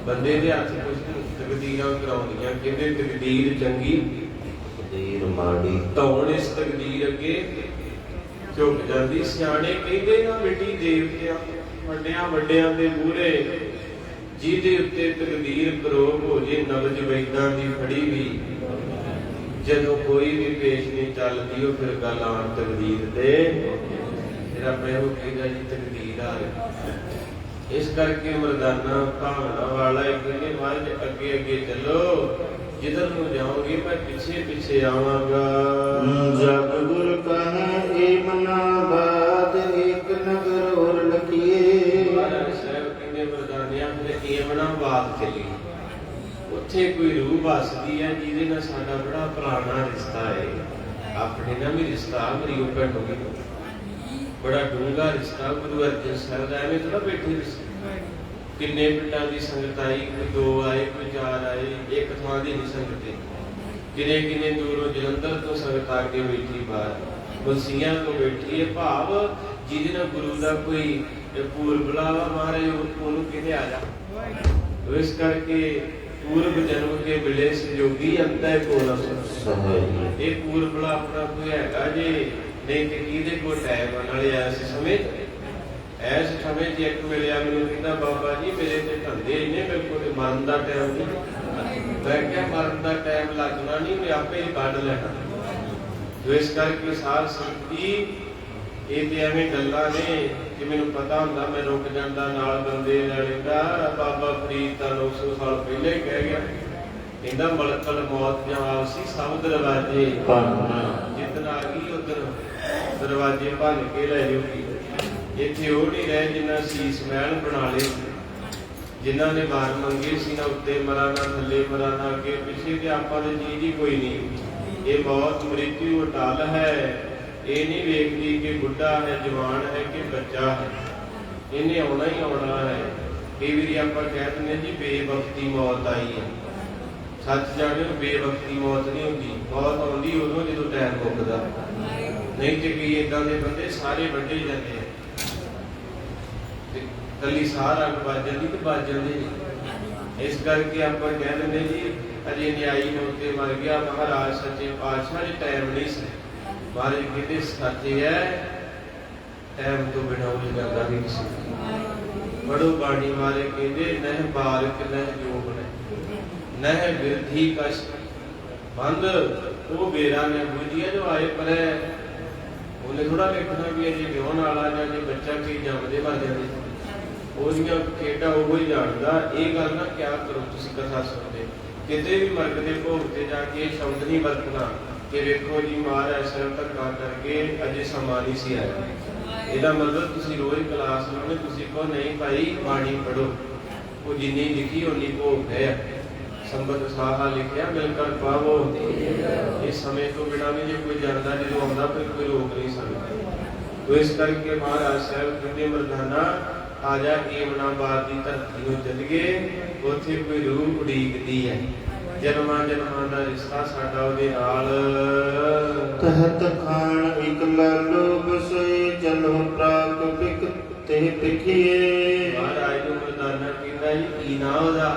ਬੰਦੇ ਦੇ ਹੱਥ ਕੁਝ ਤਕਦੀਰਾਂ ਕਰਾਉਂਦੀਆਂ, ਕਹਿੰਦੇ ਤਕਦੀਰ ਚੰਗੀ ਤਕਦੀਰ ਮਾੜੀ ਧੌਣ ਇਸ ਤਕਦੀਰ ਅੱਗੇ ਝੁਕ ਜਾਂਦੀ। ਸਿਆਣੇ ਕਹਿੰਦੇ ਨਾ ਮਿੱਟੀ ਦੇਵਤਿਆਂ ਵੱਡਿਆਂ ਵੱਡਿਆਂ ਦੇ ਮੂਹਰੇ ਜਿਹਦੇ ਉੱਤੇ ਤਕਦੀਰ ਕਰੋਪ ਹੋ ਜੇ, ਨਬਜ ਵੈਦਾਂ ਦੀ ਫੜੀ ਵੀ ਜਦੋਂ ਕੋਈ ਵੀ ਪੇਸ਼ ਨਹੀਂ ਚੱਲਦੀ, ਉਹ ਫਿਰ ਗੱਲ ਆਣ ਤਕਦੀਰ ਤੇ ਫਿਰ ਆਪਣੇ ਉਹ ਕਹਿੰਦਾ ਜੀ ਤਕਦੀਰ ਆ ਰਹੀ। ਇਸ ਕਰਕੇ ਮਰਦਾਨਾ ਭਾਵਨਾ ਵਾਲਾ ਕਹਿੰਦੇ ਮਹਾਰਾਜ ਅੱਗੇ ਅੱਗੇ ਚੱਲੋ, ਜਿੱਧਰ ਨੂੰ ਜਾਓਗੇ ਮੈਂ ਪਿੱਛੇ ਪਿੱਛੇ ਆਵਾਂਗਾ। ਜਗ ਗੁਰ ਕਹ ਏ ਮਨਾ ਬਾਦ ਏਕ ਨਗਰ ਹੋਰ ਲਖੀਏ। ਮਹਾਰਾਜ ਸਾਹਿਬ ਕਹਿੰਦੇ ਮਰਦਾਨਿਆਂ ਫਿਰ ਏਮਣਾ ਬਾਦ ਚੱਲੀ, ਉੱਥੇ ਕੋਈ ਰੂਹ ਵੱਸਦੀ ਹੈ ਜਿਹਦੇ ਨਾਲ ਸਾਡਾ ਬੜਾ ਪੁਰਾਣਾ ਰਿਸ਼ਤਾ ਹੈ। ਆਪਣੇ ਨਾਲ ਵੀ ਰਿਸ਼ਤਾ ਮੇਰੀ ਉਹ ਭੈਣ ਹੋ ਗਈ, ਬੜਾ ਡੂੰਘਾ ਰਿਸ਼ਤਾ ਗੁਰੂ ਅਰਜਨ ਸਾਹਿਬ ਦਾ। ਐਵੇਂ ਥੋੜਾ ਬੈਠੇ ਕਿੰਨੇ ਪਿੰਡਾਂ ਦੀ ਸੰਗਤ ਆਈ, ਕੋਈ 2 ਆਏ, ਕੋਈ 4 ਆਏ, ਇੱਕ ਥਾਂ ਦੀ ਨਹੀਂ ਸੰਗਤ। ਕਿੰਨੇ ਕਿੰਨੇ ਦੂਰੋਂ ਜਲੰਧਰ ਤੋਂ ਸੰਗਤ ਆ ਕੇ ਬੈਠੀ, ਬਾਹਰ ਮੁਲਸੀਆਂ ਤੋਂ ਬੈਠੀ ਹੈ। ਭਾਵ ਜਿਹਦੇ ਨਾਲ ਗੁਰੂ ਦਾ ਕੋਈ ਪੂਰਬ ਬੁਲਾਵਾ, ਮਹਾਰਾਜ ਉਹਨੂੰ ਕਹਿੰਦੇ ਆ ਜਾ। ਇਸ ਕਰਕੇ ਪੂਰਬ ਜਨਮ ਕੇ ਮਿਲੇ ਸੰਜੋਗੀ ਅੰਤੈ ਕੋਲ ਸਹਿਜ। ਇਹ ਪੂਰਬ ਬੁਲਾ ਆਪਣਾ ਕੋਈ ਹੈਗਾ ਜੇ ਨਹੀਂ ਤੇ ਕਿਹਦੇ ਕੋਲ ਟਾਈਮ ਨਾਲੇ ਐਸ ਸਮੇਂ ਚ ਇੱਕ ਮਿਲਿਆ ਮੈਨੂੰ, ਕਹਿੰਦਾ ਬਾਬਾ ਜੀ ਮੇਰੇ ਤੇ ਧੰਦੇ ਇੰਨੇ, ਮੇਰੇ ਕੋਲ ਮਰਨ ਦਾ ਟਾਈਮ ਨਹੀਂ। ਮੈਂ ਕਿਹਾ ਮਰਨ ਦਾ ਟਾਈਮ ਲੱਗਣਾ ਨਹੀਂ, ਮੈਂ ਆਪੇ ਹੀ ਕੱਢ ਲੈਣਾ। ਜੋ ਇਸ ਕਰਕੇ ਸਾਧ ਸੰਗਤੀ ਇਹ ਤੇ ਐਵੇਂ ਗੱਲਾਂ ਨੇ ਕਿ ਮੈਨੂੰ ਪਤਾ ਹੁੰਦਾ ਮੈਂ ਰੁਕ ਜਾਂਦਾ, ਨਾਲ ਬੰਦੇ ਲੈਂਦਾ। ਬਾਬਾ ਫਰੀਦ ਤਾਂ 900 ਸਾਲ ਪਹਿਲੇ ਹੀ ਕਹਿ ਗਿਆ, ਕਹਿੰਦਾ ਮਲਕਲ ਮੌਤ ਜਵਾਬ ਸੀ ਸਭ ਦਰਵਾਜ਼ੇ ਜਿੱਦਣ ਆ ਗਈ ਉਧਰ ਦਰਵਾਜ਼ੇ ਭੰਨ ਕੇ ਲੈ ਜਾਊਗੀ। ਇੱਥੇ ਉਹ ਨਹੀਂ ਰਹੇ ਜਿਨ੍ਹਾਂ ਸੀਸ ਮਹਿਲ ਬਣਾ ਲਏ, ਜਿਨ੍ਹਾਂ ਨੇ ਮਾਰ ਮੰਗੇ ਸੀ ਨਾ ਉੱਤੇ ਮਰਾ ਨਾ ਥੱਲੇ ਮਰਾ ਨਾ ਅੱਗੇ ਪਿੱਛੇ, ਤੇ ਆਪਾਂ ਦੀ ਚੀਜ਼ ਹੀ ਕੋਈ ਨਹੀਂ। ਇਹ ਬਹੁਤ ਮ੍ਰਿਤੂ ਅਟਲ ਹੈ, ਇਹ ਨਹੀਂ ਵੇਖਦੀ ਕਿ ਬੁੱਢਾ ਹੈ, ਜਵਾਨ ਹੈ ਕਿ ਬੱਚਾ ਹੈ, ਇਹਨੇ ਆਉਣਾ ਹੀ ਆਉਣਾ ਹੈ। ਕਈ ਵਾਰੀ ਆਪਾਂ ਕਹਿ ਦਿੰਦੇ ਜੀ ਬੇਵਕਤੀ ਮੌਤ ਆਈ ਹੈ। ਸੱਚ ਜਾਣਿਓ ਬੇਵਕਤੀ ਮੌਤ ਨਹੀਂ ਹੁੰਦੀ, ਮੌਤ ਆਉਂਦੀ ਉਦੋਂ ਜਦੋਂ ਟਾਈਮ ਮੁੱਕਦਾ। ਨਹੀਂ ਤੇ ਕਈ ਏਦਾਂ ਦੇ ਬੰਦੇ ਸਾਰੇ ਵੱਢੇ ਜਾਂਦੇ ਆ, ਕੱਲੀ ਸਾਹ ਰੰਗ ਵੱਜ ਜਾਂਦੀ ਤੇ ਵੱਜ ਜਾਂਦੇ ਜੀ। ਇਸ ਕਰਕੇ ਆਪਾਂ ਕਹਿ ਦਿੰਦੇ ਜੀ ਅਜੇ ਨਿਆਈ ਹੋ ਕੇ ਮਰ ਗਿਆ। ਮਹਾਰਾਜ ਸੱਚੇ ਪਾਤਸ਼ਾਹ ਦੇ ਟਾਈਮ ਨਹੀਂ ਸੀ। ਮਹਾਰਾਜ ਕਹਿੰਦੇ ਸੱਚ ਹੈ, ਟਾਈਮ ਤੋਂ ਬਿਨਾਂ ਹੋ ਜਾਂਦਾ ਨਹੀਂ ਕਿਸੇ। ਬੜੋ ਬਾਣੀ ਵਾਲੇ ਕਹਿੰਦੇ ਨਹਿ ਬਾਲਕ ਨਹਿ ਜੋਗ ਨਹਿ ਬਿਰਧੀ ਕਸ਼ ਬੰਦ। ਉਹ ਬੇਰਾ ਨੇ ਬੁਝੀਆ ਜੋ ਆਏ ਪਰ ਉਹਨੇ ਥੋੜਾ ਵੇਖਣਾ ਵੀ ਅਜੇ ਵਿਆਹਣ ਵਾਲਾ ਜਾਂ ਜੇ ਬੱਚਾ ਕੀ ਜੰਮਦੇ ਮਰ ਜਾਂਦੇ, ਉਹਦੀਆਂ ਖੇਡਾਂ ਉਹ ਹੀ ਜਾਣਦਾ। ਇਹ ਗੱਲ ਨਾ ਕਿਆ ਕਰੋ ਤੁਸੀਂ ਕਥਾ ਸੁਣਦੇ, ਕਿਤੇ ਵੀ ਮਰਗ ਦੇ ਭੋਗ ਤੇ ਜਾ ਕੇ ਸ਼ਬਦ ਨਹੀਂ ਵਰਤਣਾ ਕਿ ਵੇਖੋ ਜੀ ਮਹਾਰਾਜ ਸਿਰ ਧੱਕਾ ਕਰਕੇ ਅਜੇ ਸਮਾਂ ਨਹੀਂ ਸੀ ਆਇਆ। ਇਹਦਾ ਮਤਲਬ ਤੁਸੀਂ ਰੋਜ਼ ਕਲਾਸ ਲਾਉਣੇ, ਤੁਸੀਂ ਕਹੋ ਨਹੀਂ ਭਾਈ ਬਾਣੀ ਪੜੋ, ਉਹ ਜਿੰਨੀ ਲਿਖੀ ਉਨੀ ਭੋਗ ਹੈ। ਸੰਬਤ ਸਾਹਾ ਲਿਖਿਆ ਮਿਲ ਕਰ ਪਾਵੋ। ਇਸ ਸਮੇਂ ਤੋਂ ਬਿਨਾਂ ਵੀ ਜੇ ਕੋਈ ਜਾਂਦਾ, ਜਦੋਂ ਆਉਂਦਾ ਫਿਰ ਕੋਈ ਰੋਕ ਨਹੀਂ ਸਕਦਾ। ਇਸ ਕਰਕੇ ਮਹਾਰਾਜ ਸਾਹਿਬ ਕਹਿੰਦੇ ਮਰਦਾਨਾ ਆ ਜਾ ਏਮਨਾਬਾਦ ਦੀ ਧਰਤੀ ਨੂੰ ਚੱਲੀਏ, ਉੱਥੇ ਕੋਈ ਰੂਹ ਉਡੀਕਦੀ ਹੈ। ਜਨਮਾਂ ਜਨਮਾਂ ਦਾ ਰਿਸ਼ਤਾ ਸਾਡਾ ਉਹਦੇ ਨਾਲ। ਤਹਤ ਖਾਨ ਇਕ ਲਾਲੋ ਬਸੇ ਚਲੋ ਪ੍ਰਾਪ ਪਿਕ ਤੇ ਪਿਖੀਏ। ਮਹਾਰਾਜ ਨੂੰ ਮਰਦਾਨਾ ਕਹਿੰਦਾ ਜੀ ਕੀ ਨਾਂ ਉਹਦਾ?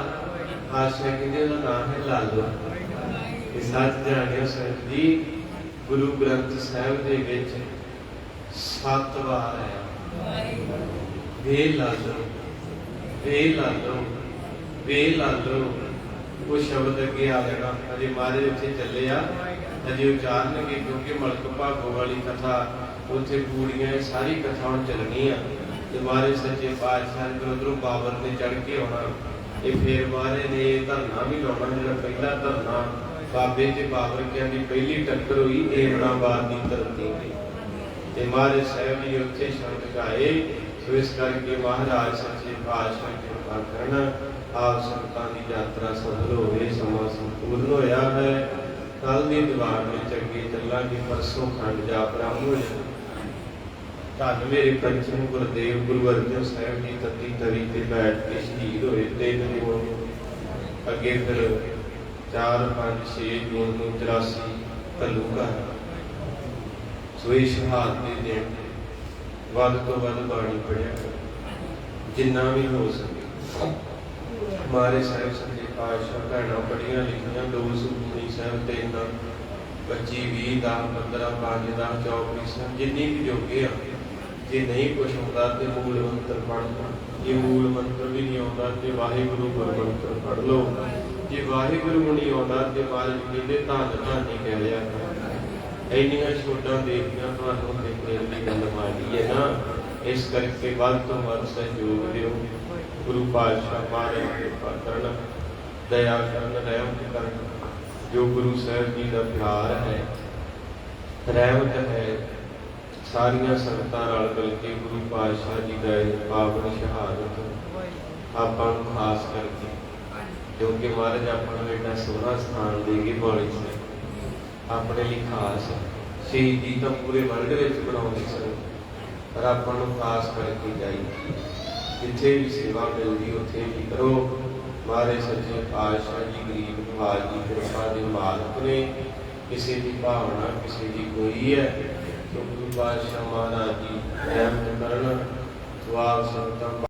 ਆਸ਼ਾ ਕਹਿੰਦੇ ਉਹਦਾ ਨਾਮ ਹੈ ਲਾਲੋ। ਇਹ ਸੱਚ ਜਾਣਿਓ ਸੰਗਤ ਜੀ, ਗੁਰੂ ਗ੍ਰੰਥ ਸਾਹਿਬ ਦੇ ਵਿੱਚ 7 ਵਾਰ ਹੈ ਵੇ ਲਾਲੋ, ਵੇ ਲਾਲੋ, ਵੇ ਲਾਲੋ, वो शब्द अगे आ जाना। अजे महाराज उत्थे चले आ, अजे उचारनगे, क्योंकि मलक भागो वाली कथा उत्थे पूड़ियां सारी कथा हुण चलनी आ। ते महाराज सच्चे पातशाह ने उधरों बाबर ने चढ़ के आना। ये फिर महाराज ने धरना भी लाना, जो पहला धरना बाबे ते बाबर क्या की पहली टक्कर हुई एमनाबाद की धरती ते महाराज साहब जी उत्थे शब्द गाए। सो इस करके महाराज सच्चे पातशाह कृपा करना, आप संगतां दी यात्रा सफल होवे, समा संपूर्ण होया है। कल दी दीवार में अगे चलांगे, परसों खंड जाप आरंभ हो जाए। धन मेरे पंचम गुरुदेव गुरु अर्जन साहब जी तत्ती तवी ते बैठ के शहीद होए 3 जून अगे, फिर 4, 5, 6 जून नूं 83 घल्लूघर। सो ये शहादत दे दिन वध तो वध बाणी पढ़िया जिन्ना भी हो सके। महाराज साहब सच्चे पातशाह भैणां पढ़ियां लिखियां 2 सुखमनी साहब 3, 25, 20, 10, 15, 5, 10 चौपड़ी साहब जिन्नी भी जोगे आ। जे नहीं कुछ आता तो मूल मंत्र पढ़ना, जे मूल मंत्र भी नहीं आता तो वाहिगुरु गुर मंत्र पढ़ लो, जे वाहिगुरु नहीं आता तो महाराज कहते धन धन ही कह लिया कर। इन्नियां छोटां देखियां तुहानूं देखने की गल माड़ी है ना। इस करके वध तो वध सहयोग दिओ। गुरु पातशाह महाराज कृपा करन, दया करन, रहमत करन। जो गुरु साहब जी का प्यार है, रहमत है, सारिया संगतां रल मिल के गुरु पातशाह जी का पावन शहादत आपां नूं खास करके, क्योंकि महाराज आपां नूं एडा सोहना स्थान दे गए बौली साहिब अपने लिए खास। शहीदी तो पूरे वर्ल्ड विच बनाउंदे सन, पर आपां नूं खास करके जाइए जिथे भी सेवा मिलती उत्थे भी करो। महाराज सच्चे पातशाह जी गरीब नवाज जी कृपा दे मालक ने, किसी की भावना किसी की कोई है तो गुरु पातशाह महाराज जी रहमत करन। दुआ संगतां